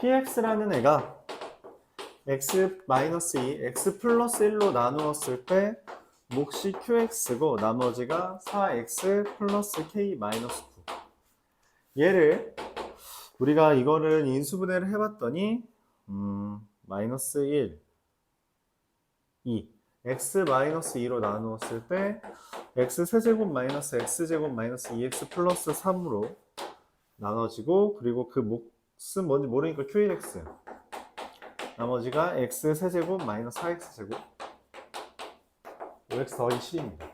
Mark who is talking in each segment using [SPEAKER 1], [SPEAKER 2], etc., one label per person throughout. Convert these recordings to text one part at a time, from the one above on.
[SPEAKER 1] px라는 애가 x-2, x 플러스 1로 나누었을 때 몫이 qx고 나머지가 4x 플러스 k 마이너스 9. 얘를 우리가 이거를 인수분해를 해봤더니 마이너스 1, 2 x 마이너스 2로 나누었을 때 x 세제곱 마이너스 x제곱 마이너스 2x 플러스 3으로 나눠지고, 그리고 그 몫은 뭔지 모르니까 q1x, 나머지가 x 세제곱 마이너스 4x제곱 5x 더하기 7입니다.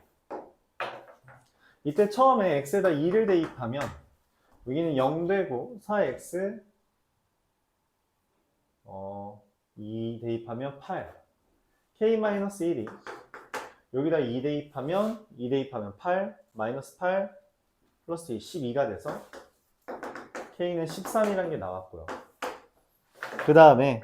[SPEAKER 1] 이때 처음에 x에다 2를 대입하면 여기는 0 되고 4x 2 대입하면 8, k-1이 여기다 2 대입하면 8 마이너스 8 플러스 2 12가 돼서 k는 13이라는 게 나왔고요. 그 다음에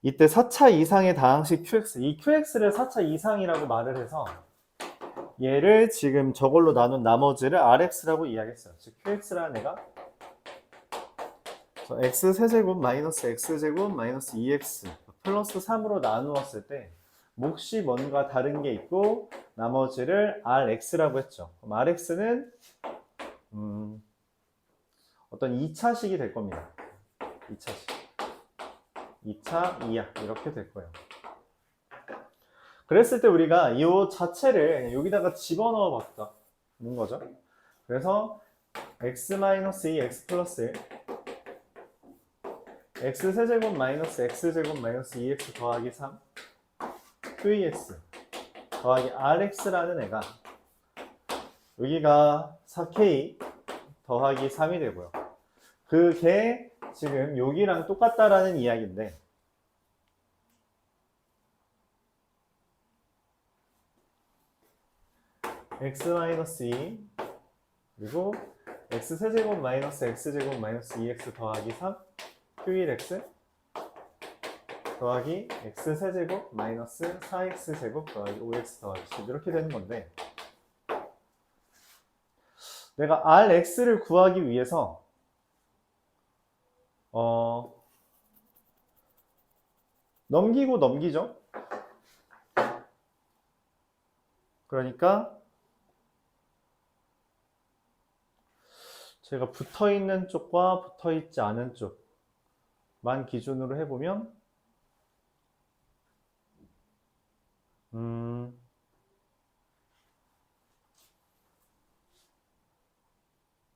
[SPEAKER 1] 이때 4차 이상의 다항식 qx, 이 qx를 4차 이상이라고 말을 해서 얘를 지금 저걸로 나눈 나머지를 rx라고 이야기했어요. 즉 qx라는 애가 x 세제곱 마이너스 x제곱 마이너스 2x 플러스 3으로 나누었을 때 몫이 뭔가 다른 게 있고 나머지를 rx라고 했죠. 그럼 rx는 어떤 2차식이 될 겁니다. 2차식. 2차, 2야 이렇게 될 거예요. 그랬을 때 우리가 이 자체를 여기다가 집어넣어 봤다는 거죠. 그래서 x-2, x 플러스 1, x 세제곱 마이너스 x제곱 마이너스 2x 더하기 3 qx 더하기 rx라는 애가 여기가 4k 더하기 3이 되고요. 그게 지금 여기랑 똑같다라는 이야기인데, x-2 그리고 x 세제곱 마이너스 x제곱 마이너스 2x 더하기 3 q1x 더하기 x 세제곱 마이너스 4x제곱 더하기 5x 더하기 10 이렇게 되는 건데, 내가 rx를 구하기 위해서 넘기고 넘기죠. 그러니까 제가 붙어있는 쪽과 붙어있지 않은 쪽만 기준으로 해보면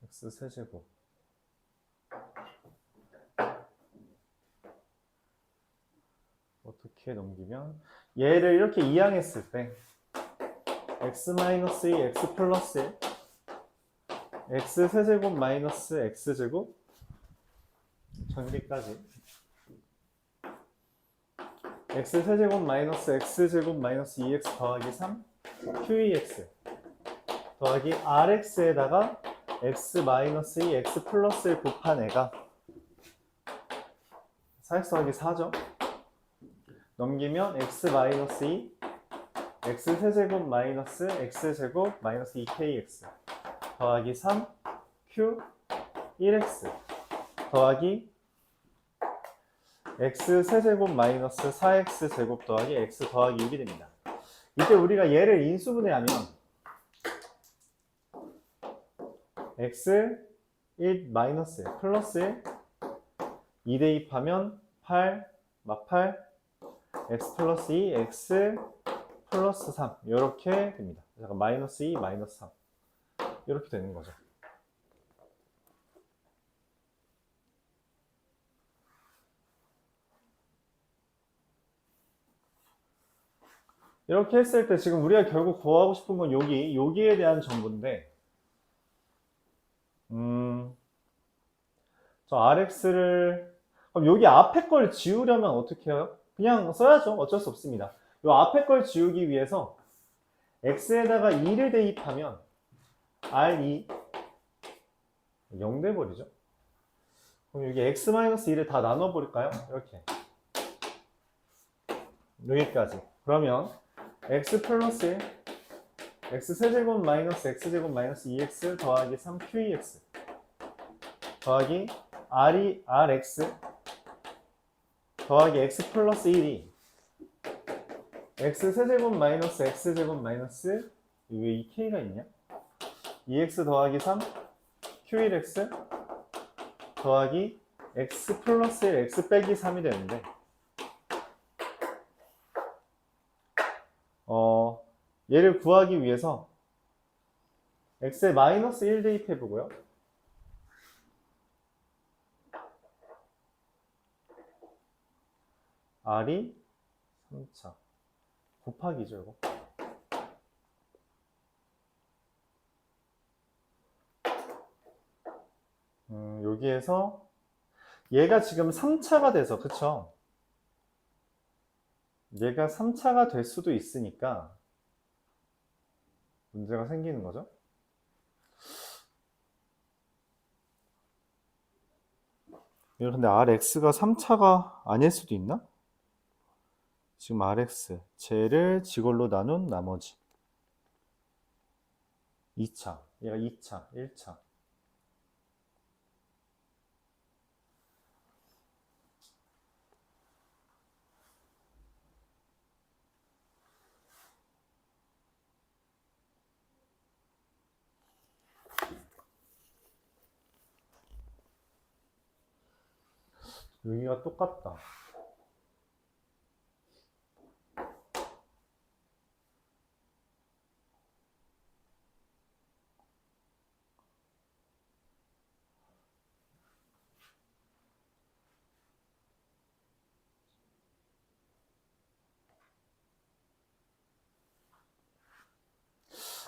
[SPEAKER 1] x 세제곱 어떻게 넘기면 얘를 이렇게 이항했을 때 x-2 x 플러스 1 x 세제곱 마이너스 x제곱 전개까지 x 세제곱 마이너스 x제곱 마이너스 2x 더하기 3 qex 더하기 rx에다가 x-2 x 플러스 1 곱한 애가 4x 더하기 4죠. 넘기면 x-2 x 세제곱 마이너스 x제곱 마이너스 2kx 더하기 3 q 1x 더하기 x 세제곱 마이너스 4x 제곱 더하기 x 더하기 6이 됩니다. 이때 우리가 얘를 인수분해하면 x 1 마이너스 1 플러스 1 2 대입하면 8 x 플러스 2 x 플러스 3 이렇게 됩니다. 잠깐 마이너스 2 마이너스 3 이렇게 되는 거죠. 이렇게 했을 때 지금 우리가 결국 구하고 싶은 건 여기에 대한 정보인데, 저 rx를 그럼 여기 앞에 걸 지우려면 어떻게 해요? 그냥 써야죠. 어쩔 수 없습니다. 이 앞에 걸 지우기 위해서 x에다가 2를 대입하면 r2 0 돼버리죠. 그럼 여기 x-1을 다 나눠버릴까요? 이렇게 여기까지. 그러면 x 플러스 1 x 세제곱 마이너스 x제곱 마이너스 2x 더하기 3qx 더하기 Rx 더하기 x 플러스 1이 x 세제곱 마이너스 x 제곱 마이너스 왜 이 k가 있냐? 2x 더하기 3 q1x 더하기 x 플러스 1 x 빼기 3이 되는데 얘를 구하기 위해서 x에 마이너스 1 대입해 보고요. r이 3차 곱하기죠, 이거. 여기에서 얘가 지금 3차가 돼서, 그쵸? 얘가 3차가 될 수도 있으니까 문제가 생기는 거죠. 이거 근데 Rx가 3차가 아닐 수도 있나? 지금 Rx 쟤를 지골로 나눈 나머지 2차, 얘가 2차, 1차. 여기가 똑같다.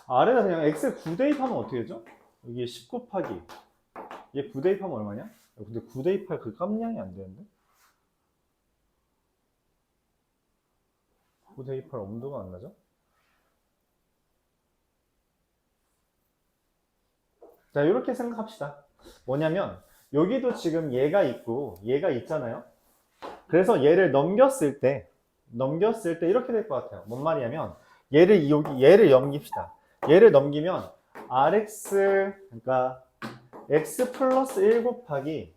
[SPEAKER 1] R에다 그냥 X에 9 대입하면 어떻게 되죠? 여기 10 곱하기 얘 9 대입하면 얼마냐? 근데 9 대입할 그 깜냥이 안 되는데? 9 대입할 엄두가 안 나죠? 자, 이렇게 생각합시다. 뭐냐면 여기도 지금 얘가 있고 얘가 있잖아요. 그래서 얘를 넘겼을 때 이렇게 될 것 같아요. 뭔 말이냐면 얘를 넘깁시다. 얘를 넘기면 Rx 그러니까 x 플러스 1 곱하기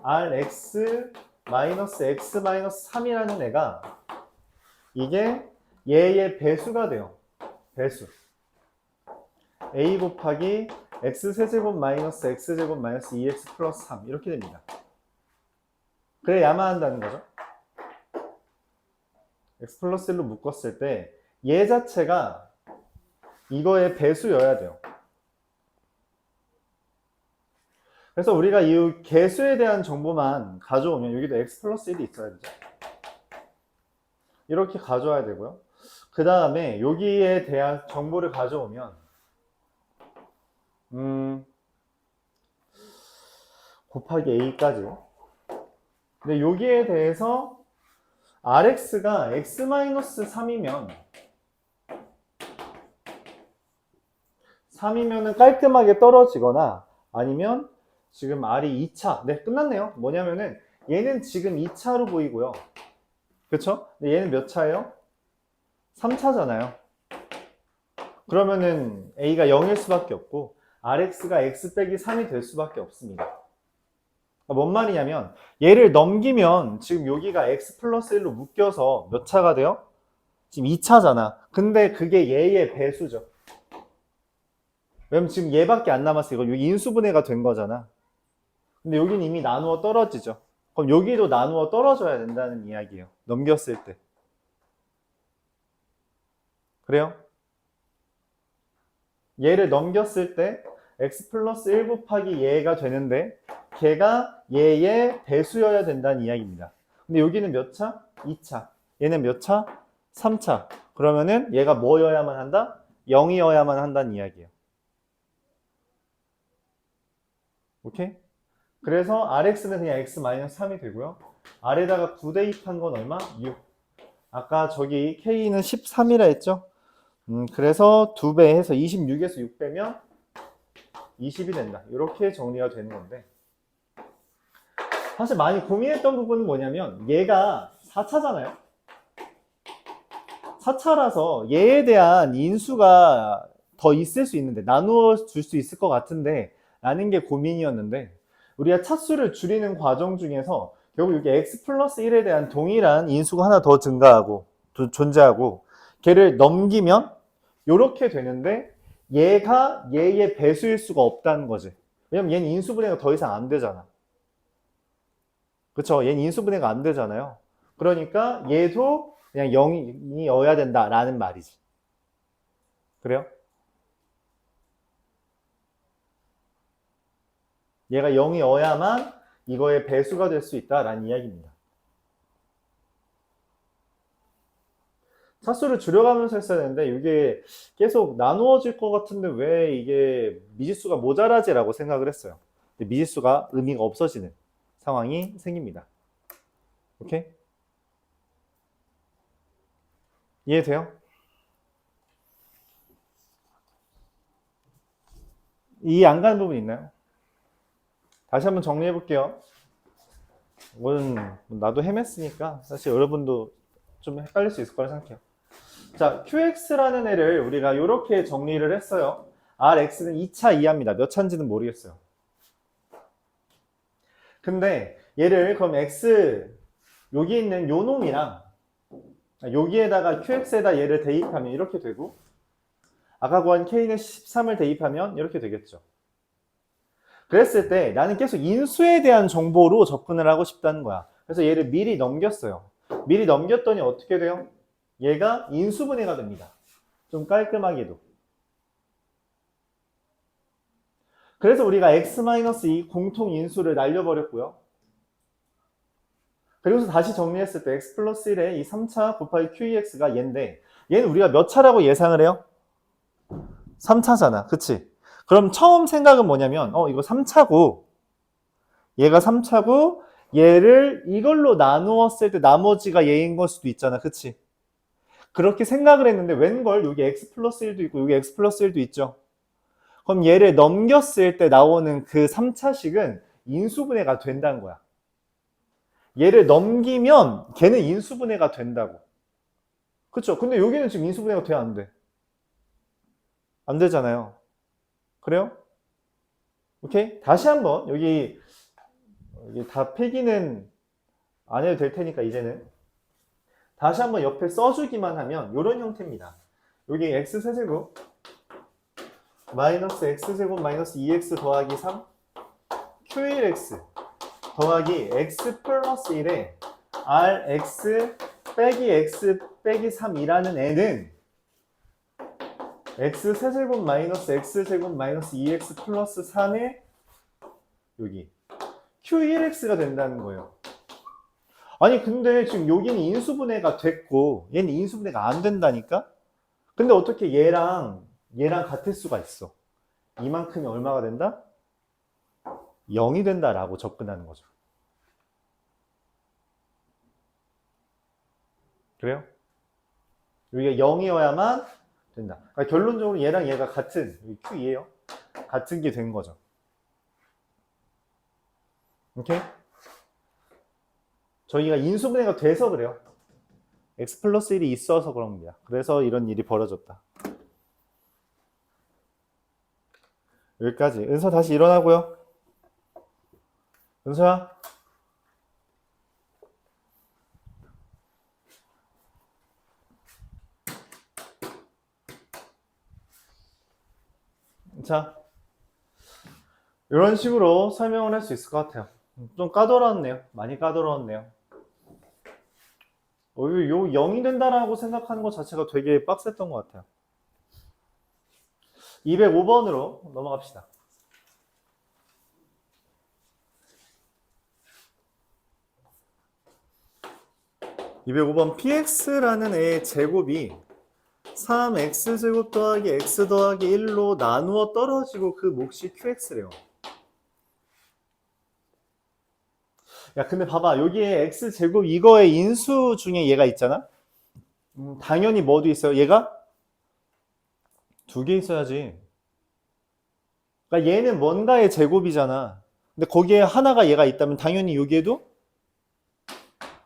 [SPEAKER 1] Rx 마이너스 x 마이너스 3이라는 애가 이게 얘의 배수가 돼요. 배수. a 곱하기 x 세제곱 마이너스 x 제곱 마이너스 2x 플러스 3 이렇게 됩니다. 그래야만 한다는 거죠. x 플러스 1로 묶었을 때 얘 자체가 이거의 배수여야 돼요. 그래서 우리가 이 개수에 대한 정보만 가져오면 여기도 x 플러스 1이 있어야 되죠. 이렇게 가져와야 되고요. 그 다음에 여기에 대한 정보를 가져오면 곱하기 a까지. 근데 여기에 대해서 rx가 x-3이면 3이면은 깔끔하게 떨어지거나 아니면 지금 r이 2차. 네, 끝났네요. 뭐냐면은 얘는 지금 2차로 보이고요. 그쵸? 근데 얘는 몇 차예요? 3차잖아요. 그러면은 a가 0일 수밖에 없고 rx가 x 빼기 3이 될 수밖에 없습니다. 뭔 말이냐면 얘를 넘기면 지금 여기가 x 플러스 1로 묶여서 몇 차가 돼요? 지금 2차잖아. 근데 그게 얘의 배수죠. 왜냐면 지금 얘밖에 안 남았어. 이거 여기 인수분해가 된 거잖아. 근데 여기는 이미 나누어 떨어지죠. 그럼 여기도 나누어 떨어져야 된다는 이야기예요. 넘겼을 때. 그래요? 얘를 넘겼을 때 x 플러스 1 곱하기 얘가 되는데 걔가 얘의 배수여야 된다는 이야기입니다. 근데 여기는 몇 차? 2차. 얘는 몇 차? 3차. 그러면은 얘가 뭐여야만 한다? 0이어야만 한다는 이야기예요. 오케이? 그래서 Rx는 그냥 x-3이 되고요. R에다가 9 대입한 건 얼마? 6. 아까 저기 K는 13이라 했죠? 그래서 2배 해서 26에서 6 빼면 20이 된다. 이렇게 정리가 되는 건데 사실 많이 고민했던 부분은 뭐냐면 얘가 4차잖아요. 4차라서 얘에 대한 인수가 더 있을 수 있는데 나누어 줄 수 있을 것 같은데 라는 게 고민이었는데 우리가 차수를 줄이는 과정 중에서 결국 여기 x 플러스 1에 대한 동일한 인수가 하나 더 증가하고 존재하고 걔를 넘기면 이렇게 되는데 얘가 얘의 배수일 수가 없다는 거지. 왜냐면 얘는 인수분해가 더 이상 안 되잖아. 그쵸? 얘는 인수분해가 안 되잖아요. 그러니까 얘도 그냥 0이어야 된다라는 말이지. 그래요? 얘가 0이어야만 이거의 배수가 될 수 있다라는 이야기입니다. 차수를 줄여가면서 했어야 되는데 이게 계속 나누어질 것 같은데 왜 이게 미지수가 모자라지라고 생각을 했어요. 미지수가 의미가 없어지는 상황이 생깁니다. 오케이? 이해돼요? 이해 안 가는 부분 있나요? 다시 한번 정리해 볼게요. 이건 나도 헤맸으니까 사실 여러분도 좀 헷갈릴 수 있을 거라 생각해요. 자, QX라는 애를 우리가 이렇게 정리를 했어요. RX는 2차 이하입니다. 몇 차인지는 모르겠어요. 근데 얘를 그럼 X 여기 있는 요 놈이랑 여기에다가 QX에다 얘를 대입하면 이렇게 되고 아까 구한 K는 13을 대입하면 이렇게 되겠죠. 그랬을 때 나는 계속 인수에 대한 정보로 접근을 하고 싶다는 거야. 그래서 얘를 미리 넘겼어요. 미리 넘겼더니 어떻게 돼요? 얘가 인수분해가 됩니다. 좀 깔끔하게도. 그래서 우리가 x-2 공통 인수를 날려버렸고요. 그리고서 다시 정리했을 때 x 플러스 1의 이 3차 곱하기 qex가 얘인데 얘는 우리가 몇 차라고 예상을 해요? 3차잖아. 그치? 그럼 처음 생각은 뭐냐면 이거 3차고 얘가 3차고 얘를 이걸로 나누었을 때 나머지가 얘인 걸 수도 있잖아. 그치? 그렇게 생각을 했는데 웬걸 여기 x 플러스 1도 있고 여기 x 플러스 1도 있죠. 그럼 얘를 넘겼을 때 나오는 그 3차식은 인수분해가 된다는 거야. 얘를 넘기면 걔는 인수분해가 된다고. 그쵸? 근데 여기는 지금 인수분해가 돼, 안 돼? 안 되잖아요. 그래요? 오케이? 다시 한번 여기 다 필기는 안 해도 될 테니까 이제는 다시 한번 옆에 써주기만 하면 이런 형태입니다. 여기 x세제곱 마이너스 x제곱 마이너스 2x 더하기 3 q1x 더하기 x 플러스 1에 rx 빼기 x 빼기 3이라는 애는 x세제곱 마이너스 x제곱 마이너스 2x 플러스 3의 여기 q1x가 된다는 거예요. 아니 근데 지금 여기는 인수분해가 됐고 얘는 인수분해가 안 된다니까? 근데 어떻게 얘랑 같을 수가 있어? 이만큼이 얼마가 된다? 0이 된다라고 접근하는 거죠. 그래요? 여기가 0이어야만 된다. 그러니까 결론적으로 얘랑 얘가 같은 Q이에요. 같은 게 된 거죠. 오케이? 저희가 인수분해가 돼서 그래요. x 플러스 1이 있어서 그런 겁니다. 그래서 이런 일이 벌어졌다. 여기까지. 은서 다시 일어나고요. 은서야. 자, 이런 식으로 설명을 할 수 있을 것 같아요. 좀 까다로웠네요. 많이 까다로웠네요. 요 0이 된다라고 생각하는 것 자체가 되게 빡셌던 것 같아요. 205번으로 넘어갑시다. 205번 px라는 애의 제곱이 3x제곱 더하기 x 더하기 1로 나누어 떨어지고 그 몫이 qx래요. 야 근데 봐봐 여기에 x제곱 이거의 인수 중에 얘가 있잖아. 당연히 뭐도 있어요? 얘가 두 개 있어야지. 그러니까 얘는 뭔가의 제곱이잖아. 근데 거기에 하나가 얘가 있다면 당연히 여기에도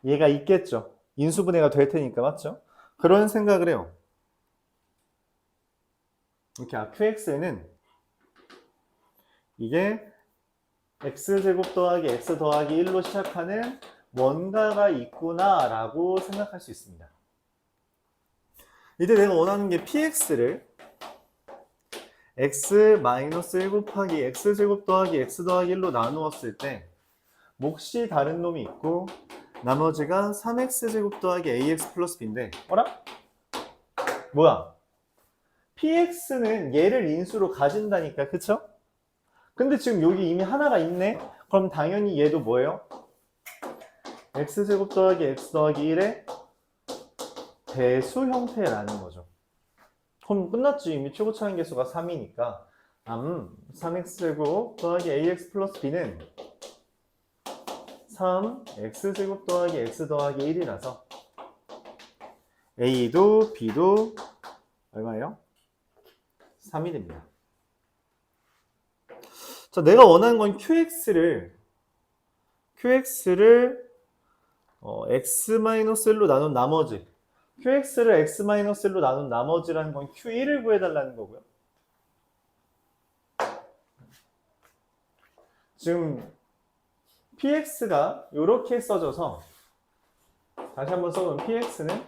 [SPEAKER 1] 얘가 있겠죠. 인수분해가 될 테니까 맞죠? 그런 생각을 해요. 이렇게 QX는 이게 x제곱 더하기 x 더하기 1로 시작하는 뭔가가 있구나 라고 생각할 수 있습니다. 이때 내가 원하는 게 px를 x-1 곱하기 x제곱 더하기 x 더하기 1로 나누었을 때 몫이 다른 놈이 있고 나머지가 3x제곱 더하기 ax 플러스 b인데 어라? 뭐야? px는 얘를 인수로 가진다니까, 그쵸? 근데 지금 여기 이미 하나가 있네? 그럼 당연히 얘도 뭐예요? x제곱 더하기 x 더하기 1의 배수 형태라는 거죠. 그럼 끝났지. 이미 최고차항 계수가 3이니까 3x제곱 더하기 ax 플러스 b는 3x제곱 더하기 x 더하기 1이라서 a도 b도 얼마예요? 3이 됩니다. 자, 내가 원하는 건 qx를 x-1로 나눈 나머지 qx를 x-1로 나눈 나머지라는 건 q1을 구해달라는 거고요. 지금 px가 이렇게 써져서 다시 한번 써보면 px는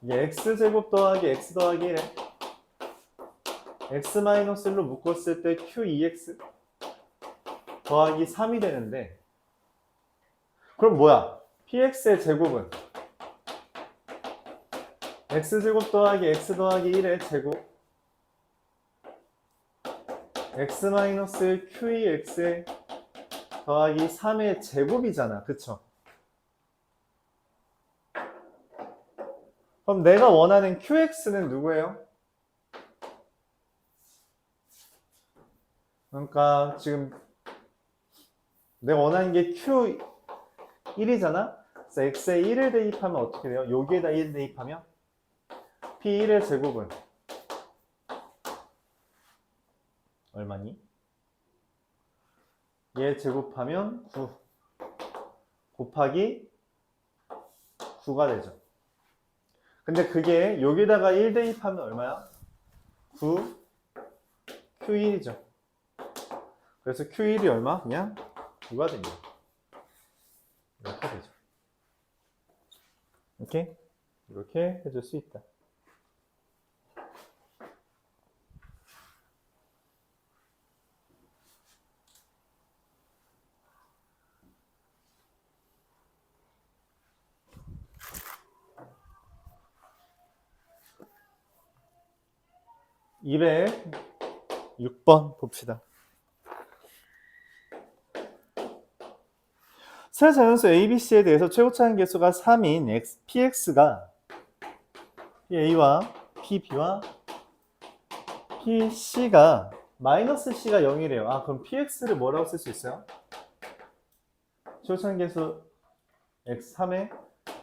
[SPEAKER 1] 이게 x제곱 더하기 x 더하기 1에 x-1로 묶었을 때 q2x 더하기 3이 되는데 그럼 뭐야? px의 제곱은 x제곱 더하기 x 더하기 1의 제곱 x-q2x의 더하기 3의 제곱이잖아. 그쵸? 그럼 내가 원하는 qx는 누구예요? 그러니까 지금 내가 원하는 게 q1이잖아? 그래서 x에 1을 대입하면 어떻게 돼요? 여기에다 1 대입하면 p1의 제곱은 얼마니? 얘 제곱하면 9 곱하기 9가 되죠. 근데 그게 여기다가 1 대입하면 얼마야? 9 q1이죠. 그래서 q1이 얼마? 그냥 9가 됩니다. 이렇게 되죠. 오케이? 이렇게 해줄 수 있다. (206번) 봅시다. 새 자연수 ABC에 대해서 최고차항 계수가 3인 PX가 PA와 PB와 PC가 마이너스 C가 0이래요. 아, 그럼 PX를 뭐라고 쓸 수 있어요? 최고차항 계수 X3에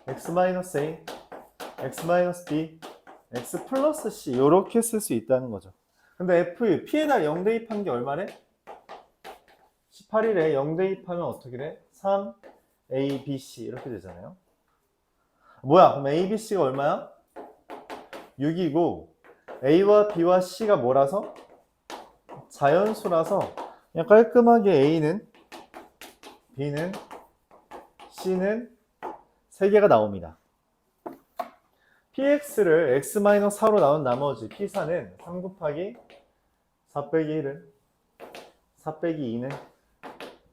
[SPEAKER 1] X-A, X-B, X 플러스 C 이렇게 쓸 수 있다는 거죠. 근데 P에다 0 대입한 게 얼마래? 18일에 0 대입하면 어떻게 돼? 3, A, B, C 이렇게 되잖아요. 뭐야? 그럼 A, B, C가 얼마야? 6이고 A와 B와 C가 뭐라서? 자연수라서 그냥 깔끔하게 A는 B는 C는 3개가 나옵니다. PX를 X-4로 나온 나머지 P4는 3 곱하기 4 빼기 1은 4 빼기 2는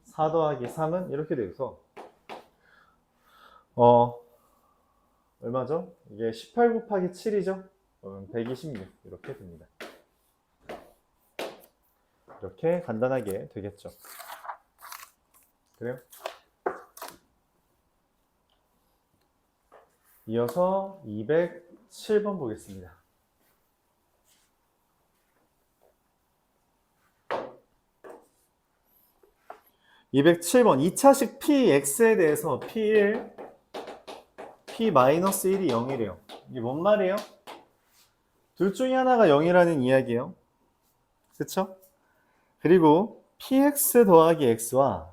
[SPEAKER 1] 4 더하기 3은 이렇게 돼서 얼마죠? 이게 18 곱하기 7이죠? 126 이렇게 됩니다. 이렇게 간단하게 되겠죠. 그래요? 이어서 207번 보겠습니다. 207번 2차식 px에 대해서 p1, p-1이 0이래요. 이게 뭔 말이에요? 둘 중에 하나가 0이라는 이야기예요. 그쵸? 그리고 px 더하기 x와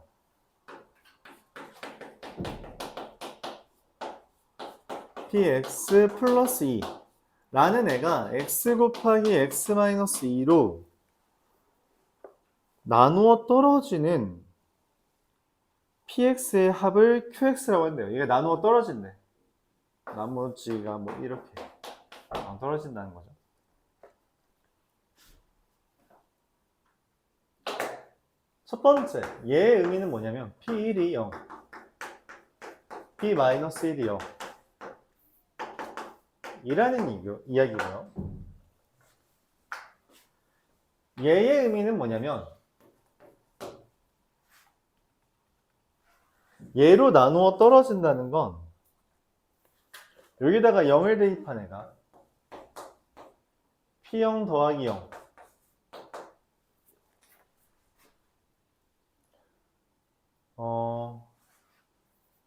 [SPEAKER 1] px 플러스 2 라는 애가 x 곱하기 x 마이너스 2로 나누어 떨어지는 px의 합을 qx라고 했네요. 이게 나누어 떨어진대. 나머지가 뭐 이렇게 떨어진다는 거죠. 첫 번째, 얘의 의미는 뭐냐면 p1이 0, p-1이 0 이라는 이야기고요. 얘의 의미는 뭐냐면 얘로 나누어 떨어진다는 건 여기다가 0을 대입한 애가 p0 더하기 0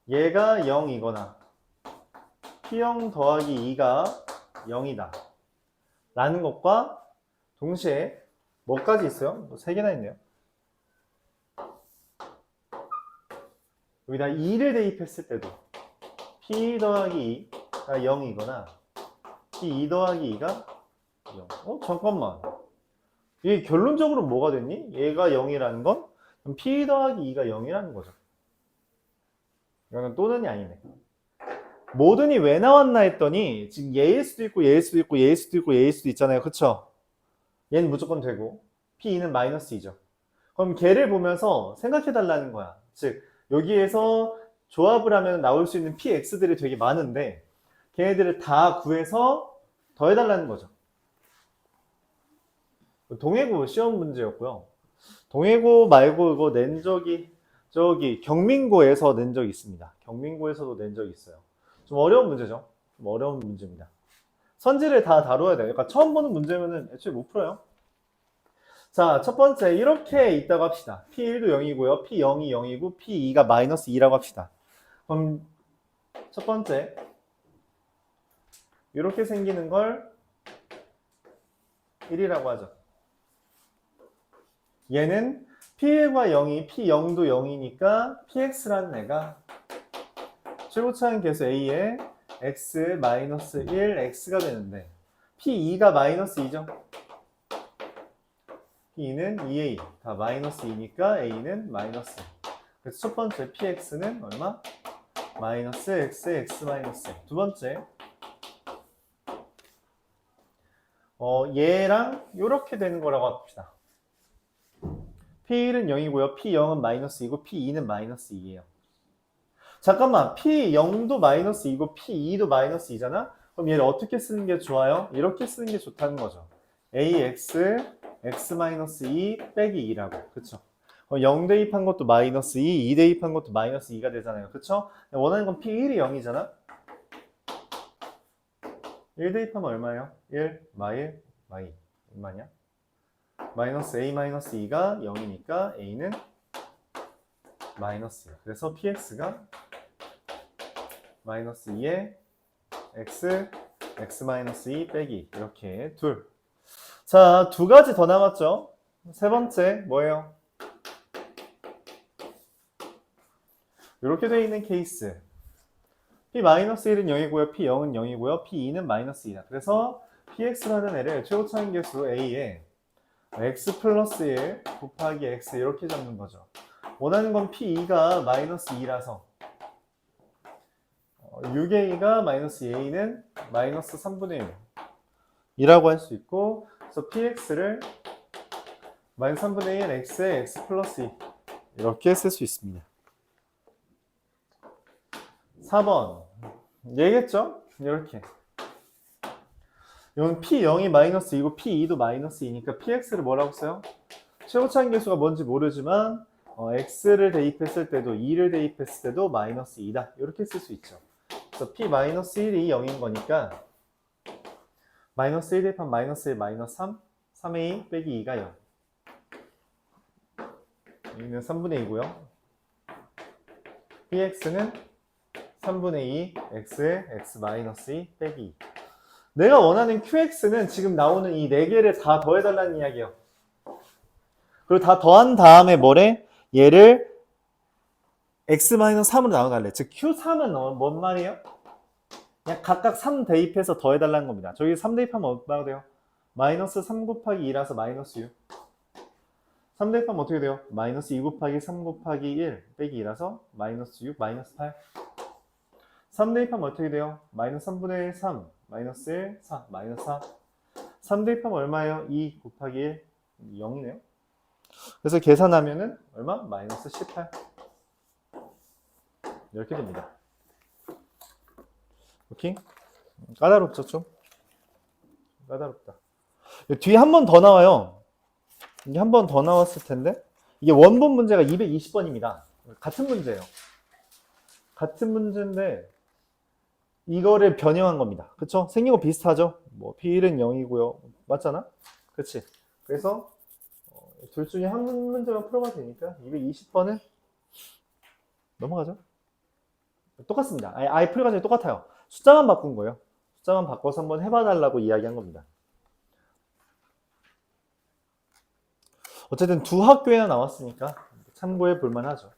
[SPEAKER 1] 얘가 0이거나 p0 더하기 2가 0이다 라는 것과 동시에 뭐까지 있어요? 3개나 있네요. 여기다 2를 대입했을 때도 p 더하기 2가 0이거나 p2 더하기 2가 0. 잠깐만. 이게 결론적으로 뭐가 됐니? 얘가 0이라는 건 그럼 p 더하기 2가 0이라는 거죠. 이거는 또는이 아니네. 모든이 왜 나왔나 했더니 지금 얘일 수도 있고 얘일 수도 있고 얘일 수도 있고 얘일 수도 있잖아요. 그쵸? 얘는 무조건 되고 p2는 마이너스 2죠. 그럼 걔를 보면서 생각해 달라는 거야. 즉 여기에서 조합을 하면 나올 수 있는 px들이 되게 많은데 걔네들을 다 구해서 더해달라는 거죠. 동해고 시험 문제였고요. 동해고 말고 이거 낸 적이 저기 경민고에서 낸 적이 있습니다. 경민고에서도 낸 적이 있어요. 좀 어려운 문제죠. 좀 어려운 문제입니다. 선지를 다 다뤄야 돼요. 그러니까 처음 보는 문제면은 애초에 못 풀어요. 자, 첫 번째 이렇게 있다고 합시다. P1도 0이고요. P0이 0이고 P2가 마이너스 2라고 합시다. 그럼 첫 번째 이렇게 생기는 걸 1이라고 하죠. 얘는 P1과 0이 P0도 0이니까 PX라는 애가 최고차항 계수 A에 X-1, X가 되는데 P2가 마이너스 2죠. P는 2A, 다 마이너스 2니까 A는 마이너스 2. 그래서 첫 번째 PX는 얼마? 마이너스 X, X 마이너스 2. 두 번째 얘랑 이렇게 되는 거라고 합시다. P1은 0이고요. P0은 마이너스 2고 P2는 마이너스 2예요. 잠깐만, P0도 마이너스 2고 P2도 마이너스 2잖아? 그럼 얘를 어떻게 쓰는 게 좋아요? 이렇게 쓰는 게 좋다는 거죠. AX, X-2 빼기 2라고. 그쵸? 0 대입한 것도 마이너스 2, 2 대입한 것도 마이너스 2가 되잖아요. 그쵸? 원하는 건 P1이 0이잖아? 1 대입하면 얼마예요? 1, 마일, 마이. 얼마냐? 마이너스 A 마이너스 2가 0이니까 A는 마이너스 2. 그래서 PX가 마이너스 2에 X, X 마이너스 2 빼기 이렇게 둘. 자, 두 가지 더 남았죠? 세 번째 뭐예요? 이렇게 되어 있는 케이스. P-1은 0이고요. P0은 0이고요. P2는 마이너스 2다. 그래서 PX라는 애를 최고차항 계수 A에 X 플러스 1 곱하기 X 이렇게 잡는 거죠. 원하는 건 P2가 마이너스 2라서 6A가 마이너스 A는 마이너스 3분의 1이라고 할 수 있고 그래서 PX를 마이너스 3분의 1 X에 X 플러스 2 이렇게 쓸 수 있습니다. 4번 얘기했죠? 이렇게 이건 P0이 마이너스 2고 P2도 마이너스 2니까 PX를 뭐라고 써요? 최고차항 계수가 뭔지 모르지만 X를 대입했을 때도 2를 대입했을 때도 마이너스 2다 이렇게 쓸 수 있죠. 그래서 P-1이 0인 거니까 마이너스 1 대입하면 마이너스 1, 마이너스 3 3A 빼기 2가 0 여기는 3분의 2고요. PX는 3분의 2 X에 X 마이너스 2 빼기 2. 내가 원하는 QX는 지금 나오는 이 4개를 다 더해달라는 이야기예요. 그리고 다 더한 다음에 뭐래? 얘를 X-3으로 나눠달래. 즉 Q3은 뭔 말이에요? 그냥 각각 3 대입해서 더해달라는 겁니다. 저기 3 대입하면 얼마가 돼요? 마이너스 3 곱하기 2라서 마이너스 6. 3 대입하면 어떻게 돼요? 마이너스 2 곱하기 3 곱하기 1 빼기 2라서 마이너스 6 마이너스 8. 3 대입하면 어떻게 돼요? 마이너스 3분의 3 마이너스 1 4 마이너스 4. 3 대입하면 얼마예요? 2 곱하기 1 0이네요. 그래서 계산하면은 얼마? 마이너스 18. 이렇게 됩니다. 오케이? 까다롭죠, 좀? 까다롭다. 뒤에 한 번 더 나와요. 이게 한 번 더 나왔을 텐데. 이게 원본 문제가 220번입니다. 같은 문제예요. 같은 문제인데, 이거를 변형한 겁니다. 그쵸? 생긴 거 비슷하죠? 뭐, P1은 0이고요. 맞잖아? 그치? 그래서, 둘 중에 한 문제만 풀어봐도 되니까, 220번은 넘어가죠. 똑같습니다. 아예 풀 과정이 똑같아요. 숫자만 바꾼 거예요. 숫자만 바꿔서 한번 해봐달라고 이야기한 겁니다. 어쨌든 두 학교에나 나왔으니까 참고해 볼만 하죠.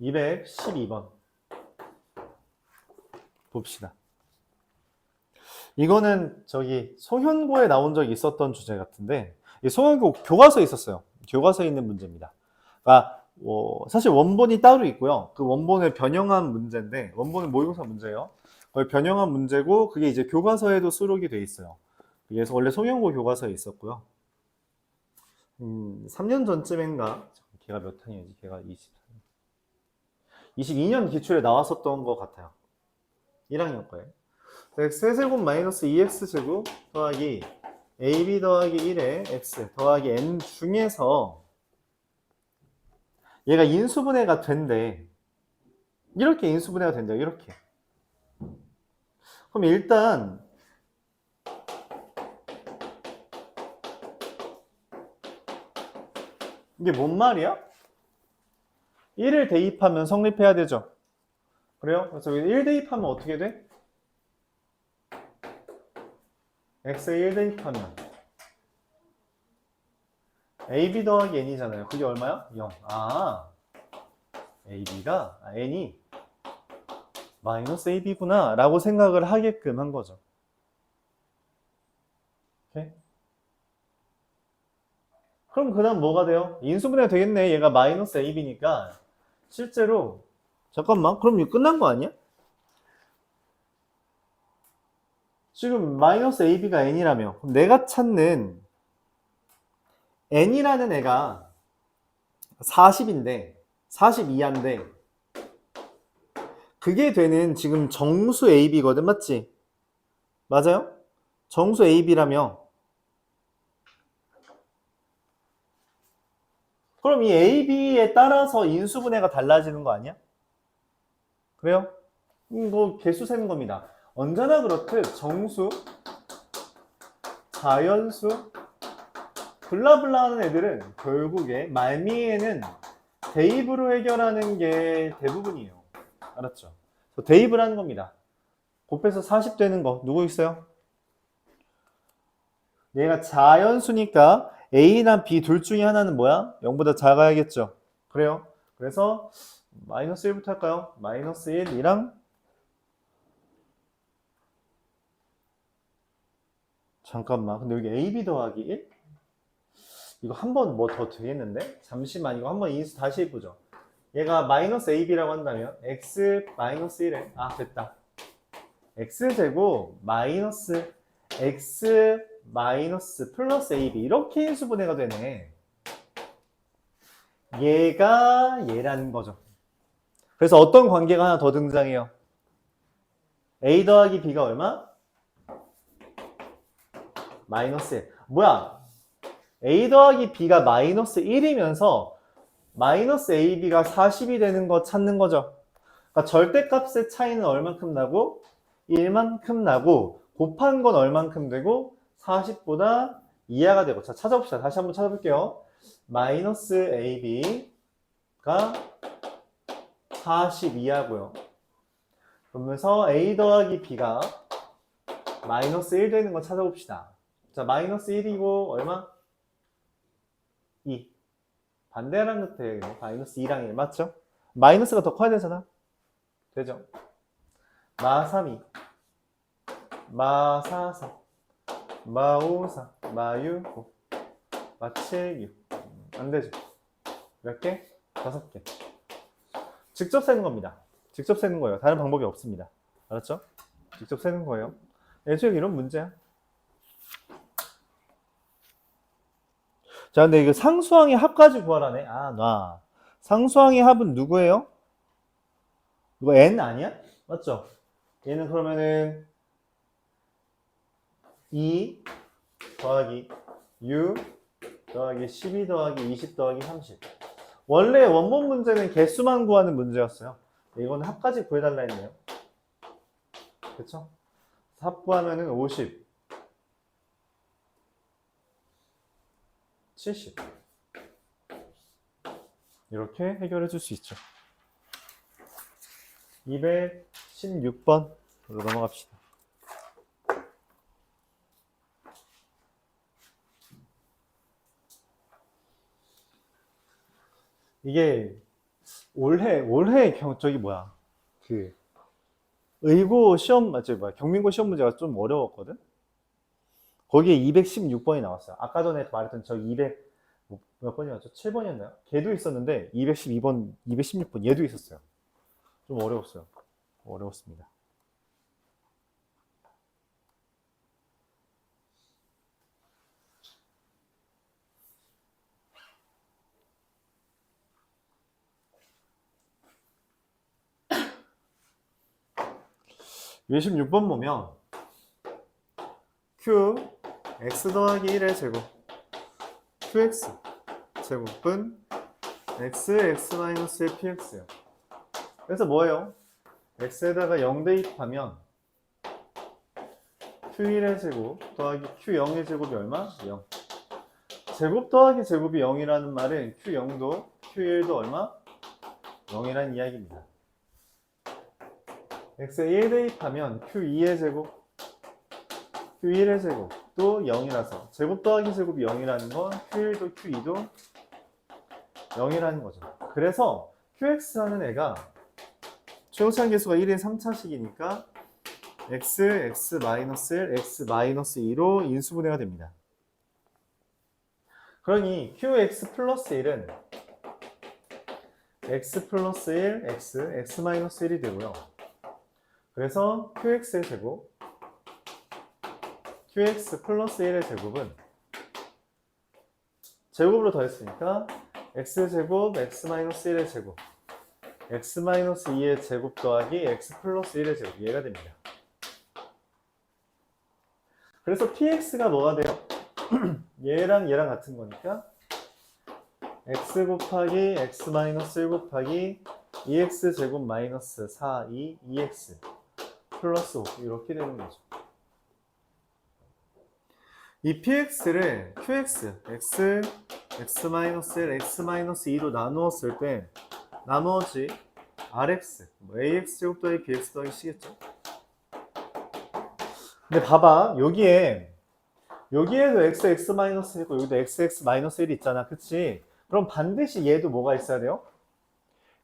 [SPEAKER 1] (212번) 봅시다. 이거는 저기 소현고에 나온 적이 있었던 주제 같은데, 소현고 교과서에 있었어요. 교과서에 있는 문제입니다. 그러니까 사실 원본이 따로 있고요. 그 원본을 변형한 문제인데, 원본은 모의고사 문제예요. 그걸 변형한 문제고, 그게 이제 교과서에도 수록이 돼 있어요. 그래서 원래 소현고 교과서에 있었고요. 3년 전쯤인가? 걔가 몇 학년이지? 걔가 22년 기출에 나왔었던 것 같아요. 1학년 거예요. x제곱 마이너스 2x제곱 더하기 ab 더하기 1의 x 더하기 n 중에서 얘가 인수분해가 된대. 이렇게 인수분해가 된대요. 이렇게. 그럼 일단 이게 뭔 말이야? 1을 대입하면 성립해야 되죠. 그래요? 그래서 1 대입하면 어떻게 돼? x에 1 대입하면 ab 더하기 n이잖아요. 그게 얼마야? 0. ab가 n이 마이너스 ab구나 라고 생각을 하게끔 한 거죠. 오케이? 그럼 그 다음 뭐가 돼요? 인수분해가 되겠네. 얘가 마이너스 ab니까 실제로 잠깐만, 그럼 이거 끝난 거 아니야? 지금 마이너스 ab가 n이라며. 그럼 내가 찾는 n이라는 애가 40인데 42인데 그게 되는 지금 정수 ab거든, 맞지? 맞아요? 정수 ab라며. 그럼 이 ab에 따라서 인수분해가 달라지는 거 아니야? 그래요? 이거 개수 세는 겁니다. 언제나 그렇듯 정수, 자연수, 블라블라 하는 애들은 결국에 말미에는 대입으로 해결하는 게 대부분이에요. 알았죠? 대입을 하는 겁니다. 곱해서 40 되는 거 누구 있어요? 얘가 자연수니까 A나 B 둘 중에 하나는 뭐야? 0보다 작아야겠죠. 그래요? 그래서 마이너스 1부터 할까요? 마이너스 1이랑 잠깐만, 근데 여기 AB 더하기 1? 이거 한 번 뭐 더 되겠는데? 잠시만, 이거 한번 인수 다시 해보죠. 얘가 마이너스 AB라고 한다면 X 마이너스 1에 됐다. X제곱 마이너스 X 마이너스 플러스 AB 이렇게 인수분해가 되네. 얘가 얘라는 거죠. 그래서 어떤 관계가 하나 더 등장해요? A 더하기 B가 얼마? 마이너스 1. 뭐야? A 더하기 B가 마이너스 1이면서 마이너스 AB가 40이 되는 거 찾는 거죠. 그러니까 절대값의 차이는 얼만큼 나고 1만큼 나고 곱한 건 얼만큼 되고 40보다 이하가 되고. 자, 찾아봅시다. 다시 한번 찾아볼게요. 마이너스 AB가 40 이하고요. 그러면서 A 더하기 B가 마이너스 1 되는 거 찾아봅시다. 자, 마이너스 1이고 얼마? 2. 반대랑 같아. 마이너스 2랑 1 맞죠? 마이너스가 더 커야 되잖아. 되죠? 마3이, 마4사, 마5사, 마6오, 마7육. 안 되죠. 몇 개? 5개. 직접 세는 겁니다. 직접 세는 거예요. 다른 방법이 없습니다. 알았죠? 직접 세는 거예요. 애초에 이런 문제야. 자, 근데 이거 상수항의 합까지 구하라네. 아, 놔. 상수항의 합은 누구예요? 이거 n 아니야? 맞죠? 얘는 그러면은 2 더하기 6 더하기 12 더하기 20 더하기 30. 원래 원본 문제는 개수만 구하는 문제였어요. 이거는 합까지 구해달라 했네요. 그쵸? 합 구하면은 50, 70. 이렇게 해결해 줄 수 있죠. 216번으로 넘어갑시다. 이게 올해 저기 뭐야 그 의고 시험 경민고 시험 문제가 좀 어려웠거든. 거기에 216번이 나왔어요. 아까 전에 말했던 저 200 몇 번이었죠? 7번이었나요? 걔도 있었는데 212번, 216번 얘도 있었어요. 좀 어려웠어요. 어려웠습니다. 이 26번 보면 q x 더하기 1의 제곱 qx 제곱은 x px예요. 그래서 뭐예요? x에다가 0 대입하면 q1의 제곱 더하기 q0의 제곱이 얼마? 0. 제곱 더하기 제곱이 0이라는 말은 q0도 q1도 얼마? 0이라는 이야기입니다. x에 1 대입하면 q2의 제곱 q1의 제곱도 0이라서 제곱 더하기 제곱이 0이라는 건 q1도 q2도 0이라는 거죠. 그래서 qx라는 애가 최우차한 계수가 1인 3차식이니까 x, x-1, x-2로 인수분해가 됩니다. 그러니 qx 플러스 1은 x 플러스 1, x, x-1이 되고요. 그래서 qx의 제곱 qx 플러스 1의 제곱은 제곱으로 더했으니까 x제곱 x-1의 제곱 x-2의 제곱 더하기 x 플러스 1의 제곱 얘가 됩니다. 그래서 px가 뭐가 돼요? 얘랑 얘랑 같은 거니까 x 곱하기 x-1 곱하기 2x 제곱 마이너스 4, 2x 플러스 5 이렇게 되는 거죠. 이 px를 qx, x, x-1, x-2로 나누었을 때 나머지 rx, ax 제곱 더하기 bx 더하기 c겠죠. 근데 봐봐, 여기에도 x, x-1 있고 여기도 x, x-1이 있잖아. 그치? 그럼 반드시 얘도 뭐가 있어야 돼요?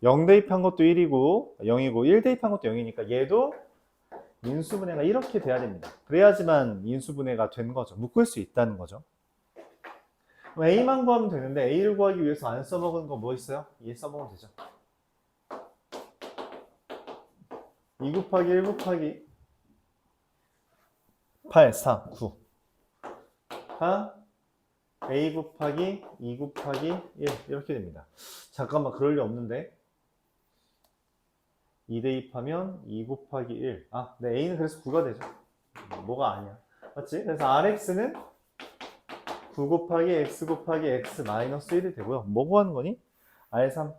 [SPEAKER 1] 0 대입한 것도 1이고 0이고 1 대입한 것도 0이니까 얘도 인수분해가 이렇게 돼야 됩니다. 그래야지만 인수분해가 된 거죠. 묶을 수 있다는 거죠. 그럼 A만 구하면 되는데 A를 구하기 위해서 안 써먹은 거 뭐 있어요? 2 써먹으면 되죠. 2 곱하기 1 곱하기 8, 4, 9 가 A 곱하기 2 곱하기 1 이렇게 됩니다. 잠깐만 그럴 리 없는데 2 대입하면 2 곱하기 1 네, A는 그래서 9가 되죠. 뭐가 아니야. 맞지? 그래서 RX는 9 곱하기 X 곱하기 X 마이너스 1이 되고요. 뭐 구하는 거니? R3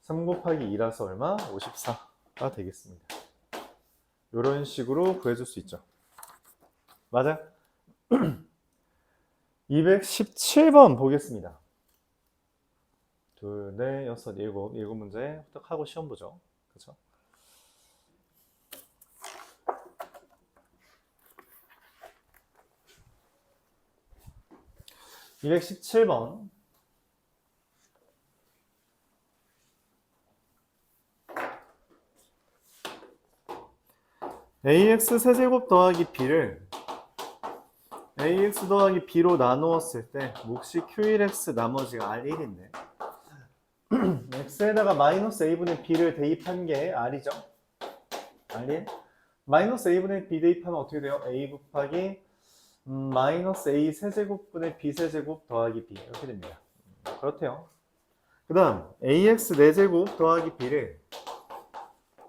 [SPEAKER 1] 3 곱하기 2라서 얼마? 54가 되겠습니다. 이런 식으로 구해줄 수 있죠. 맞아? 217번 보겠습니다. 둘, 넷, 여섯, 일곱 문제 후딱하고 시험 보죠. 그쵸? (217번) ax 세제곱 더하기 b를 ax 더하기 b로 나누었을 때 몫이 q1x 나머지가 r1인데 x에다가 마이너스 a분의 b를 대입한 게 r이죠. r1 마이너스 a분의 b 대입하면 어떻게 돼요? a 곱하기 마이너스 a 세제곱분의 b 세제곱 더하기 b 이렇게 됩니다. 그렇대요. 그 다음 ax 4제곱 더하기 b를